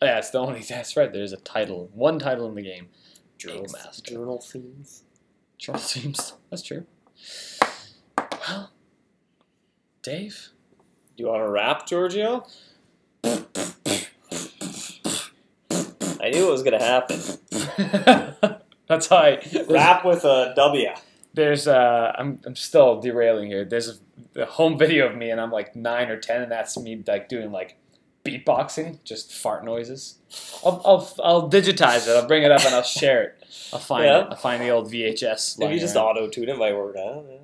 Oh, yeah, it's the only. That's right. There's a title. One title in the game. Journal Master. Journal themes. Journal themes. That's true. Well, Dave, do you want to rap, Giorgio? I knew it was going to happen. That's how I rap with a W. There's I'm still derailing here. There's a home video of me, and I'm like 9 or 10, and that's me like doing like beatboxing, just fart noises. I'll digitize it. I'll bring it up and I'll share it. I'll find it. I'll find the old VHS. Maybe just auto-tune it by word out. Yeah.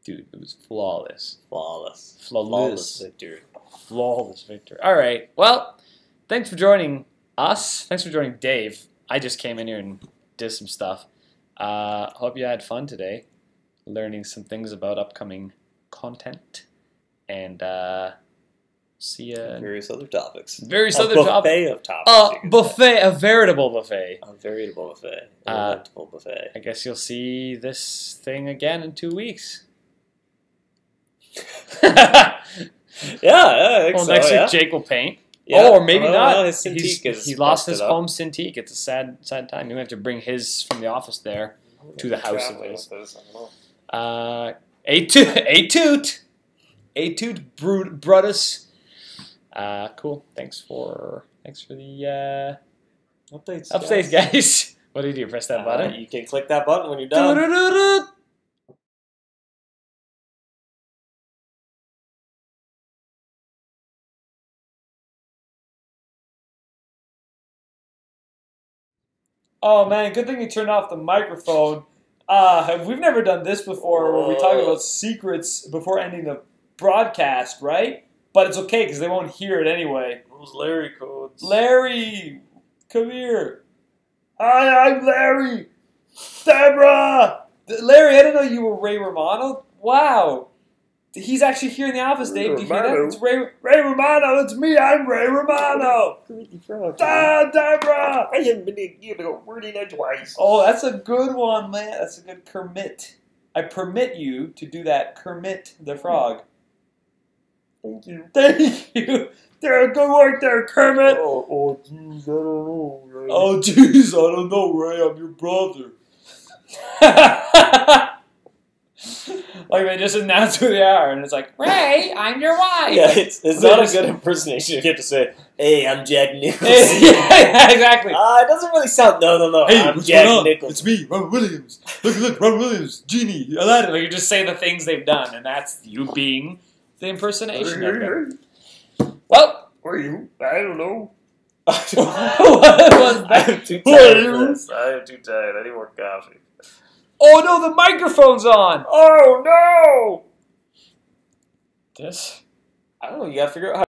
Dude, it was flawless. Flawless victory. Flawless victory. All right. Well, thanks for joining us. Thanks for joining Dave. I just came in here and did some stuff. Hope you had fun today, learning some things about upcoming content, and see you. Various other topics. Various other topics. Buffet of topics. Buffet. A veritable buffet. A veritable buffet. A veritable buffet. I guess you'll see this thing again in 2 weeks. Yeah, I think so. Next week Jake will paint. Yeah. Oh, or maybe not. No, his Cintiq he lost his home Cintiq. It's a sad time. You have to bring his from the office there to the house of his. A toot, Brutus. Cool. Thanks for the updates, guys. What do? Press that button. You can click that button when you're done. Oh man, good thing you turned off the microphone. We've never done this before where we talk about secrets before ending the broadcast, right? But But it's okay because they won't hear it anyway. Those Larry codes. Larry, come here. Hi, I'm Larry. Deborah. Larry, I didn't know you were Ray Romano. Wow. He's actually here in the office, Dave. Do you hear that? It's Ray Romano. It's me. I'm Ray Romano. Deborah. I haven't been able to go word in edgewise. Oh, that's a good one, man. That's a good Kermit. I permit you to do that Kermit the Frog. Thank you. Thank you. Good work there, Kermit. Oh, jeez, I don't know, Ray. Oh, jeez, I don't know, Ray. I'm your brother. Like they just announce who they are, and it's like, Ray, I'm your wife. Yeah, it's not a good impersonation if you have to say, hey, I'm Jack Nicholson. Yeah, exactly. It doesn't really sound, no, Hey, I'm what's Jack going on? Nicholson. It's me, Robert Williams. Look, Robert Williams, Genie, Aladdin. Like you just say the things they've done, and that's you being the impersonation of them. Well, Who are you? I don't know. what was that? I'm too tired for this. I am too tired. I need more coffee. Oh no, the microphone's on. Oh no! This? I don't know. You gotta figure out how.